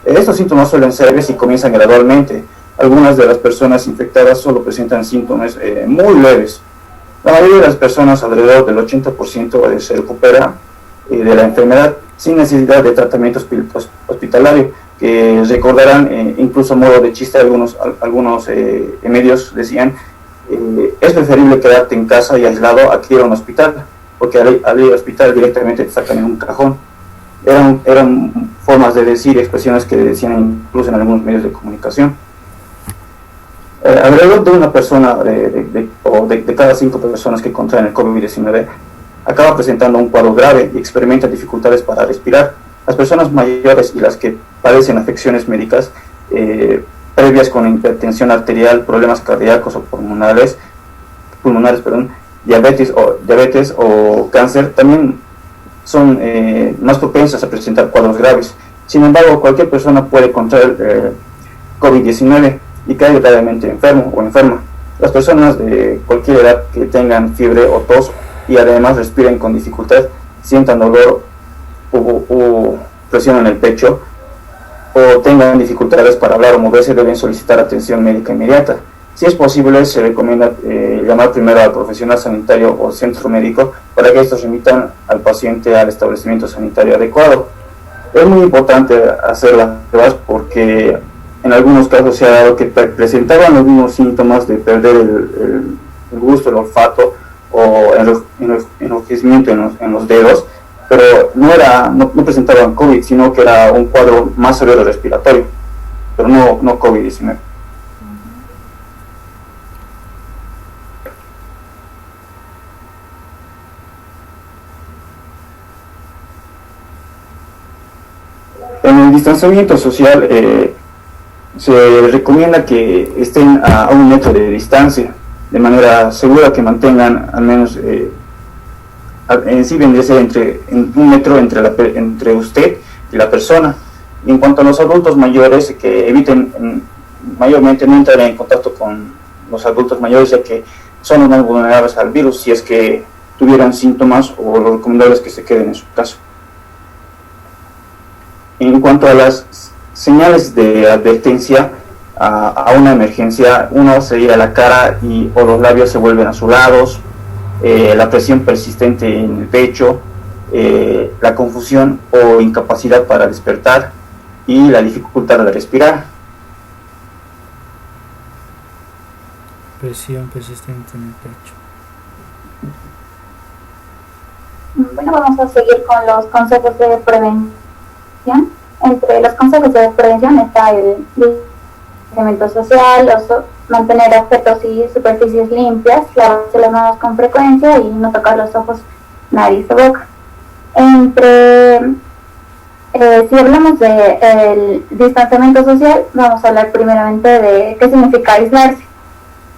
Estos síntomas suelen ser leves y comienzan gradualmente. Algunas de las personas infectadas solo presentan síntomas muy leves. La mayoría de las personas, alrededor del 80%, se recupera de la enfermedad sin necesidad de tratamiento hospitalario, que recordarán, incluso a modo de chiste, algunos medios decían, es preferible quedarte en casa y aislado a que ir a un hospital, porque al ir al hospital directamente te sacan en un cajón. Eran formas de decir, expresiones que decían incluso en algunos medios de comunicación. Alrededor de una persona de cada 5 personas que contraen el COVID-19 acaba presentando un cuadro grave y experimenta dificultades para respirar. Las personas mayores y las que padecen afecciones médicas previas con hipertensión arterial, problemas cardíacos o pulmonares, diabetes o cáncer también son más propensas a presentar cuadros graves. Sin embargo, cualquier persona puede contraer COVID-19 y caer gravemente enfermo o enferma. Las personas de cualquier edad que tengan fiebre o tos y además respiren con dificultad, sientan dolor o presión en el pecho o tengan dificultades para hablar o moverse, deben solicitar atención médica inmediata. Si es posible, se recomienda llamar primero al profesional sanitario o centro médico para que estos remitan al paciente al establecimiento sanitario adecuado. Es muy importante hacer las pruebas porque en algunos casos se ha dado que presentaban los mismos síntomas de perder el gusto, el olfato o enrojecimiento en los dedos, pero no presentaban COVID, sino que era un cuadro más severo respiratorio, pero no COVID-19. En el distanciamiento social se recomienda que estén a 1 metro de distancia, de manera segura, que mantengan al menos en sí vendría a ser en 1 metro entre usted y la persona. Y en cuanto a los adultos mayores, que eviten mayormente no entrar en contacto con los adultos mayores, ya que son los más vulnerables al virus. Si es que tuvieran síntomas, o lo recomendable es que se queden en su casa. En cuanto a las señales de advertencia a una emergencia, uno sería la cara o los labios se vuelven azulados, la presión persistente en el pecho, la confusión o incapacidad para despertar y la dificultad de respirar. Presión persistente en el pecho. Bueno, vamos a seguir con los consejos de prevención. Entre los consejos de prevención está el distanciamiento social, mantener objetos y superficies limpias, lavarse las manos con frecuencia y no tocar los ojos, nariz o boca. Si hablamos del distanciamiento social, vamos a hablar primeramente de qué significa aislarse.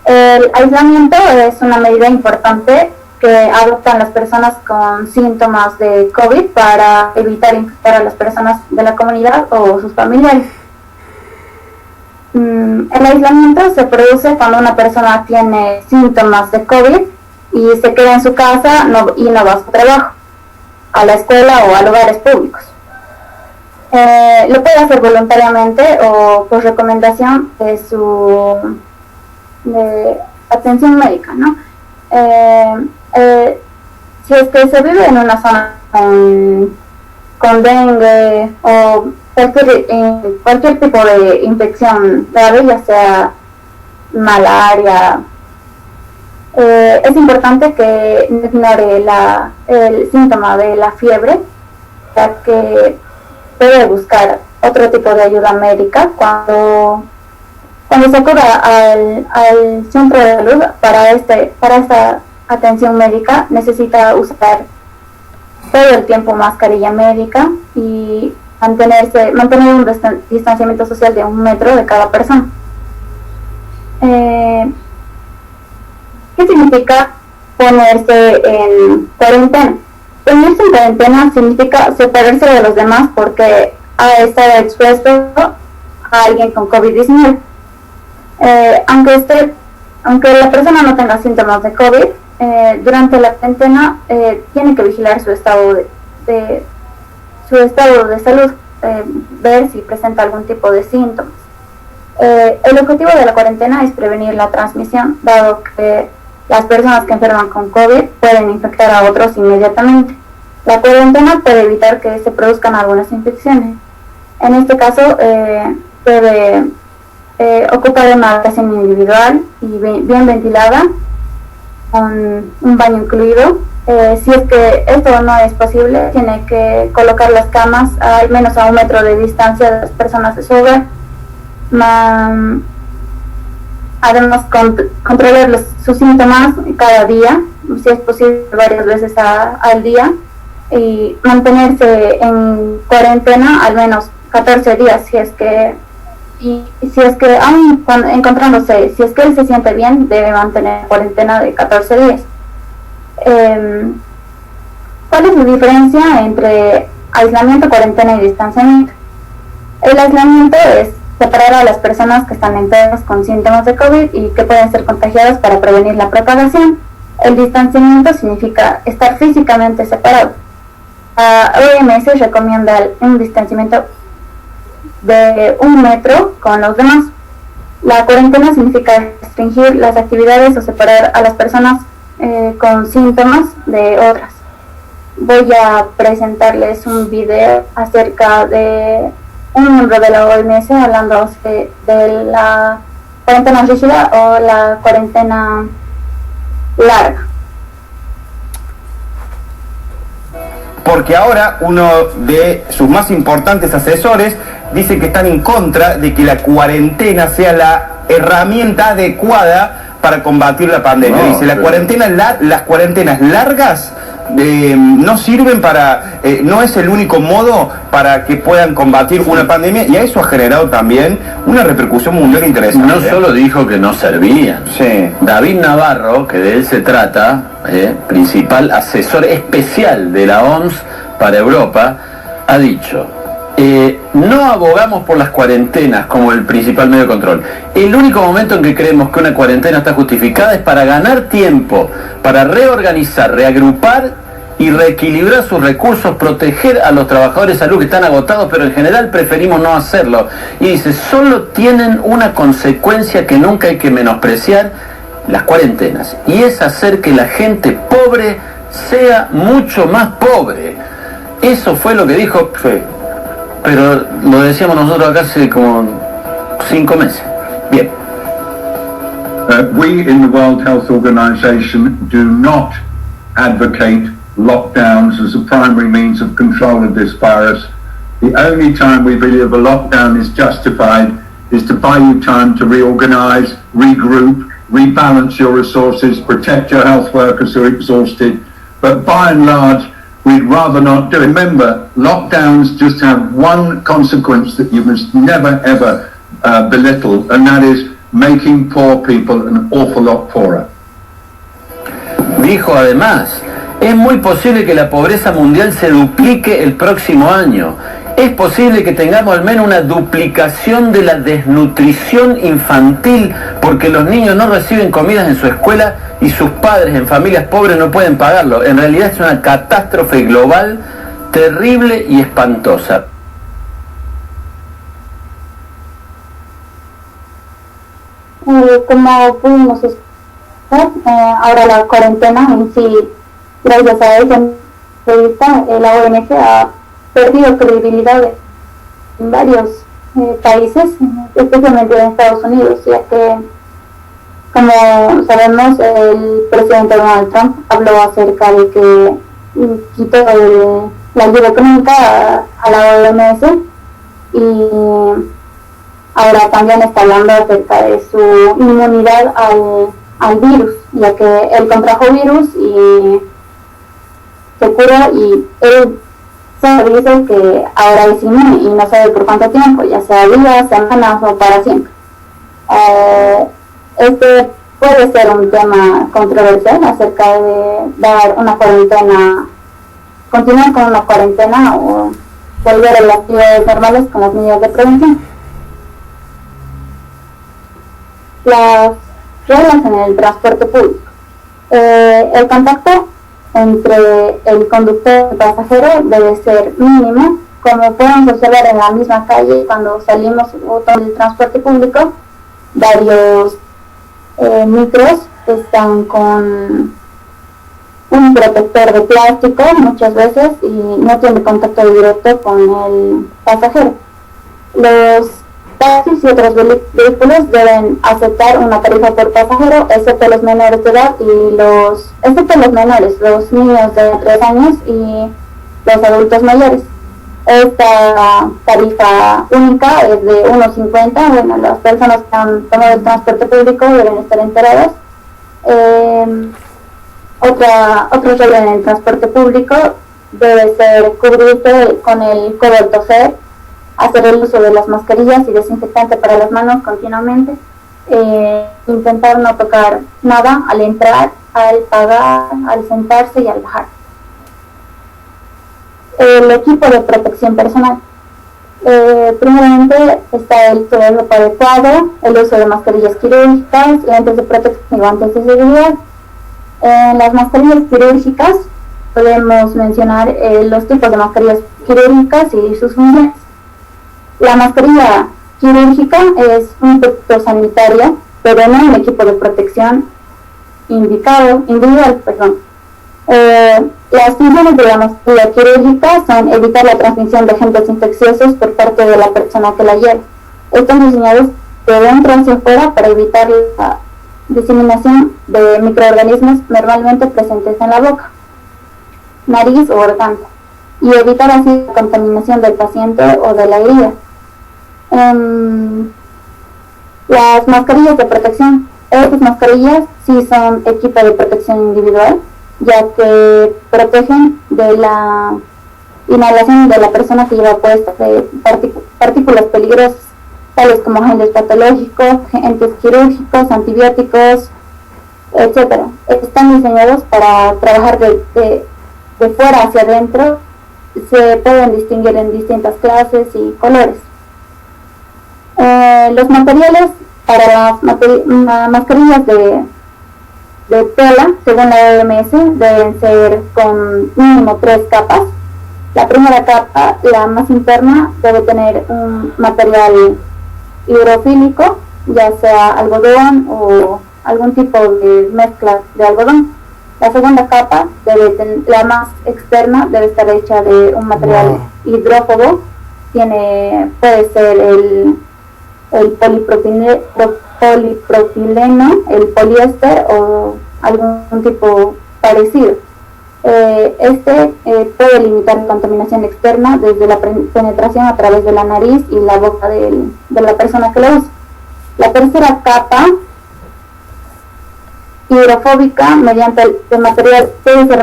El aislamiento es una medida importante que adoptan las personas con síntomas de COVID para evitar infectar a las personas de la comunidad o sus familiares. El aislamiento se produce cuando una persona tiene síntomas de COVID y se queda en su casa y no va a su trabajo, a la escuela o a lugares públicos. Lo puede hacer voluntariamente o por recomendación de atención médica, ¿no? Si es que se vive en una zona con dengue o cualquier tipo de infección grave, ya sea malaria, es importante que no ignore el síntoma de la fiebre ya que debe buscar otro tipo de ayuda médica cuando se acuda al centro de salud para esta atención médica. Necesita usar todo el tiempo mascarilla médica y mantener un distanciamiento social de 1 metro de cada persona. ¿Qué significa ponerse en cuarentena? Ponerse en cuarentena significa separarse de los demás porque ha estado expuesto a alguien con COVID-19. Aunque la persona no tenga síntomas de COVID, durante la cuarentena tiene que vigilar su estado de salud, ver si presenta algún tipo de síntomas. El objetivo de la cuarentena es prevenir la transmisión, dado que las personas que enferman con COVID pueden infectar a otros inmediatamente. La cuarentena puede evitar que se produzcan algunas infecciones. En este caso, debe ocupar una habitación individual y bien ventilada, con un baño incluido. Si es que esto no es posible, tiene que colocar las camas al menos a 1 metro de distancia de las personas de su hogar. Además, controlar sus síntomas cada día, si es posible varias veces al día, y mantenerse en cuarentena al menos 14 días si es que aún encontrándose, si es que él se siente bien, debe mantener cuarentena de 14 días. ¿Cuál es la diferencia entre aislamiento, cuarentena y distanciamiento? El aislamiento es separar a las personas que están enfermas con síntomas de COVID y que pueden ser contagiadas para prevenir la propagación. El distanciamiento significa estar físicamente separado. OMS recomienda un distanciamiento de 1 metro con los demás. La cuarentena significa restringir las actividades o separar a las personas con síntomas de otras. Voy a presentarles un video acerca de un miembro de la OMS hablando de la cuarentena rígida o la cuarentena larga. Porque ahora uno de sus más importantes asesores dice que están en contra de que la cuarentena sea la herramienta adecuada para combatir la pandemia. Dice, las cuarentenas largas no sirven para, no es el único modo para que puedan combatir una pandemia, y a eso ha generado también una repercusión mundial interesante. No solo dijo que no servían. Sí. David Navarro, que de él se trata, principal asesor especial de la OMS para Europa, ha dicho: no abogamos por las cuarentenas como el principal medio de control. El único momento en que creemos que una cuarentena está justificada es para ganar tiempo, para reorganizar, reagrupar y reequilibrar sus recursos, proteger a los trabajadores de salud que están agotados, pero en general preferimos no hacerlo. Y dice, solo tienen una consecuencia que nunca hay que menospreciar: las cuarentenas, y es hacer que la gente pobre sea mucho más pobre. Eso fue lo que dijo. Sí. Pero lo decíamos nosotros acá hace como 5 meses. Bien. We in the World Health Organization do not advocate lockdowns as a primary means of control of this virus. The only time we believe a lockdown is justified is to buy you time to reorganize, regroup, rebalance your resources, protect your health workers who are exhausted. But by and large, we'd rather not do it. Remember, lockdowns just have one consequence that you must never ever belittle, and that is making poor people an awful lot poorer. Dijo además, es muy posible que la pobreza mundial se duplique el próximo año. Es posible que tengamos al menos una duplicación de la desnutrición infantil, porque los niños no reciben comidas en su escuela y sus padres en familias pobres no pueden pagarlo. En realidad es una catástrofe global terrible y espantosa. Como pudimos escuchar, ahora la cuarentena en sí, gracias a esa entrevista, la OMS ha perdido credibilidad en varios países, especialmente en Estados Unidos, ya que, como sabemos, el presidente Donald Trump habló acerca de que quitó la ayuda económica a la OMS, y ahora también está hablando acerca de su inmunidad al virus, ya que él contrajo virus y se curó, y él se dice que ahora es inmune y no sabe por cuánto tiempo, ya sea días, semanas o para siempre. Este puede ser un tema controversial acerca de dar una cuarentena, continuar con una cuarentena o volver a las actividades normales con las medidas de prevención. Las reglas en el transporte público. El contacto entre el conductor y el pasajero debe ser mínimo. Como podemos observar en la misma calle, cuando salimos del transporte público, varios micros están con un protector de plástico muchas veces y no tiene contacto directo con el pasajero. Los taxis y otros vehículos deben aceptar una tarifa por pasajero, excepto los menores de edad y los niños de 3 años y los adultos mayores. Esta tarifa única es de 1.50. Bueno, las personas que han tomado el transporte público deben estar enteradas. Otra regla en el transporte público debe ser cubrirse con el codo al toser, hacer el uso de las mascarillas y desinfectante para las manos continuamente, intentar no tocar nada al entrar, al pagar, al sentarse y al bajar. El equipo de protección personal. Primeramente está el uso de ropa adecuado, el uso de mascarillas quirúrgicas, lentes de protección y guantes de seguridad. En las mascarillas quirúrgicas podemos mencionar los tipos de mascarillas quirúrgicas y sus funciones. La mascarilla quirúrgica es un producto sanitario, pero no un equipo de protección individual. Las funciones de la mascarilla quirúrgica son evitar la transmisión de agentes infecciosos por parte de la persona que la lleva. Están diseñados de dentro hacia afuera para evitar la diseminación de microorganismos normalmente presentes en la boca, nariz o garganta, y evitar así la contaminación del paciente o de la herida. Las mascarillas de protección. Estas mascarillas sí son equipo de protección individual, ya que protegen de la inhalación de la persona que lleva puesta de partículas peligrosas, tales como agentes patológicos, agentes quirúrgicos, antibióticos, etc. Están diseñados para trabajar de fuera hacia adentro. Se pueden distinguir en distintas clases y colores. Los materiales para las mascarillas de tela, según la OMS, deben ser con mínimo 3 capas. La primera capa, la más interna, debe tener un material hidrofílico, ya sea algodón o algún tipo de mezcla de algodón. La segunda capa, la más externa, debe estar hecha de un material hidrófobo. Puede ser el polipropileno, el poliéster o algún tipo parecido. Puede limitar la contaminación externa desde la penetración a través de la nariz y la boca de la persona que lo usa. La tercera capa, hidrofóbica, puede ser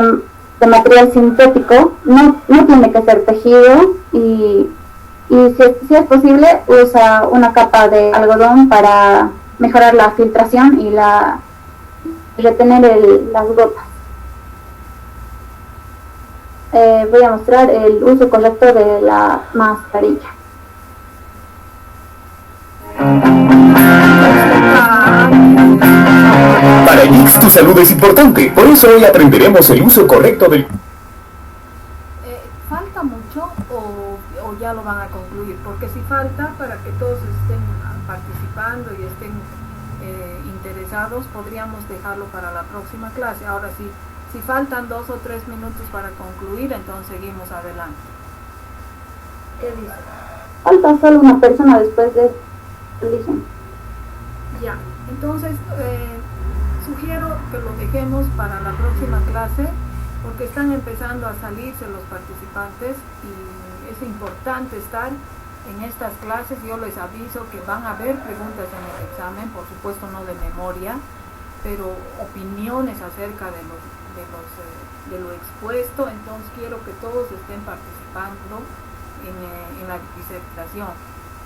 de material sintético, no tiene que ser tejido, y si es posible, usa una capa de algodón para mejorar la filtración y retener las gotas. Voy a mostrar el uso correcto de la mascarilla. Para Nix, tu salud es importante, por eso hoy aprenderemos el uso correcto del... ¿Falta mucho o ya lo van a concluir? Porque si falta, para que todos estén participando y estén interesados, podríamos dejarlo para la próxima clase. Ahora sí, si faltan 2 o 3 minutos para concluir, entonces seguimos adelante. ¿Qué dice? Falta solo una persona después de dicen. Ya, entonces sugiero que lo dejemos para la próxima clase porque están empezando a salirse los participantes y es importante estar en estas clases. Yo les aviso que van a haber preguntas en el examen, por supuesto no de memoria, pero opiniones acerca de lo expuesto. Entonces quiero que todos estén participando en la disertación.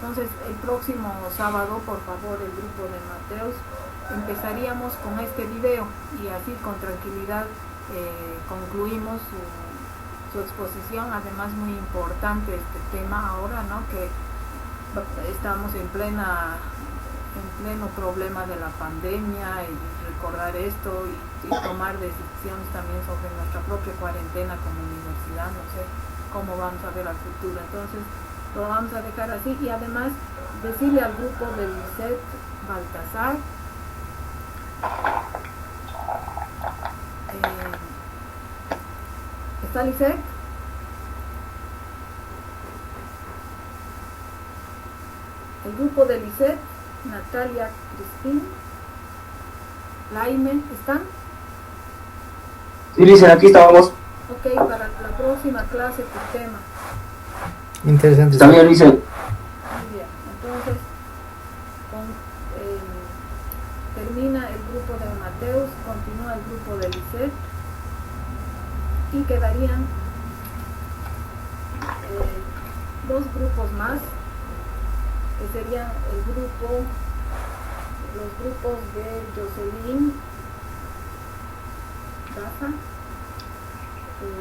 Entonces el próximo sábado, por favor, el grupo de Mateus, empezaríamos con este video y así con tranquilidad concluimos su exposición. Además, muy importante este tema ahora, ¿no? Que estamos en pleno problema de la pandemia, y recordar esto y tomar decisiones también sobre nuestra propia cuarentena como universidad. No sé cómo vamos a ver al futuro, entonces lo vamos a dejar así. Y además decirle al grupo del Lisette Baltasar ¿está Lisette? El grupo de Lisette, Natalia, Cristín, Laime, ¿están? Sí, Lisette, aquí estábamos. Ok, para la próxima clase tu tema. Interesante. Está bien, Lisette. Muy bien, entonces termina el grupo de Mateus, continúa el grupo de Lisette y quedarían dos grupos más, que serían los grupos de Jocelyn Daza.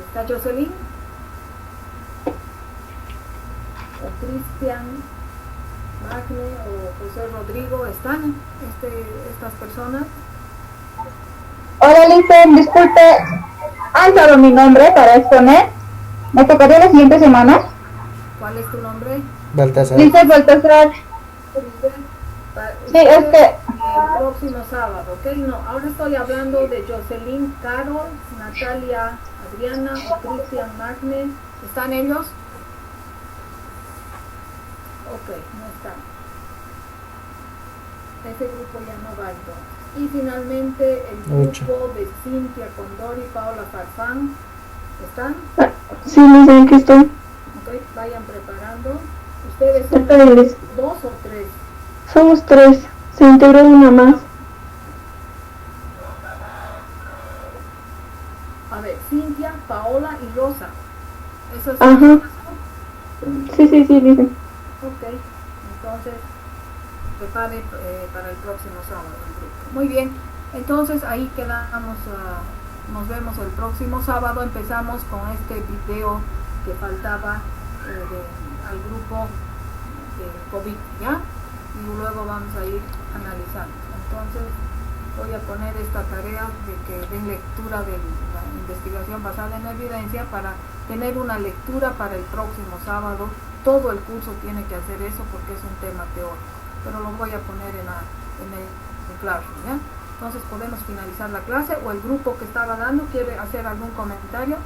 ¿Está Jocelyn? O Cristian Magne o José Rodrigo, ¿están estas personas? Hola, Lisette, disculpe, ¿ha entrado mi nombre para exponer? ¿Me tocaría la siguiente semana? ¿Cuál es tu nombre? Baltasar. Lisette Baltasar. Sí, es que... El próximo sábado, ¿ok? No, ahora estoy hablando de Jocelyn, Carol, Natalia, Adriana o Cristian Magne. ¿Están ellos? Ok, no están. Ese grupo ya no va entonces. Y finalmente el grupo de Cintia Condori y Paola Farfán. ¿Están? Sí, Lisette, aquí estoy. Ok, vayan preparando. ¿Ustedes son dos o tres? Somos tres. Se integró una más. A ver, Cintia, Paola y Rosa. ¿Esas Ajá. son? Sí, Lisette. Ok, entonces prepare para el próximo sábado el grupo. Muy bien, entonces ahí quedamos, nos vemos el próximo sábado. Empezamos con este video que faltaba al grupo del COVID, ¿ya? Y luego vamos a ir analizando. Entonces voy a poner esta tarea de que den lectura de la investigación basada en evidencia para tener una lectura para el próximo sábado. Todo el curso tiene que hacer eso porque es un tema teórico, pero lo voy a poner en el classroom, ¿ya? Entonces podemos finalizar la clase, o el grupo que estaba dando quiere hacer algún comentario.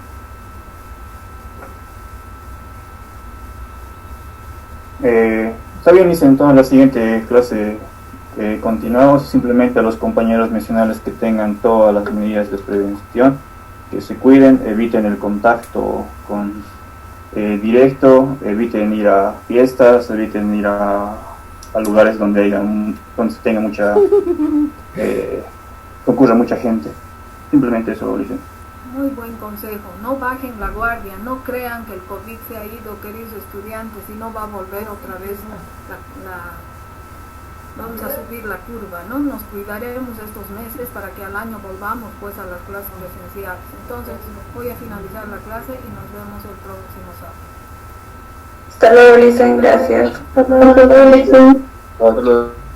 Está bien, Lisette, entonces la siguiente clase continuamos. Simplemente a los compañeros mencionarles que tengan todas las medidas de prevención, que se cuiden, eviten el contacto con directo, eviten ir a fiestas, eviten ir a lugares donde se tenga mucha concurra mucha gente. Simplemente eso, Lisette. Muy buen consejo, no bajen la guardia, no crean que el COVID se ha ido, queridos estudiantes, y no va a volver otra vez vamos a subir la curva, ¿no? Nos cuidaremos estos meses para que al año volvamos pues a las clases presenciales. Entonces voy a finalizar la clase y nos vemos el próximo sábado. Hasta luego, Lisette, gracias. Hasta luego, Lisette. Hasta luego.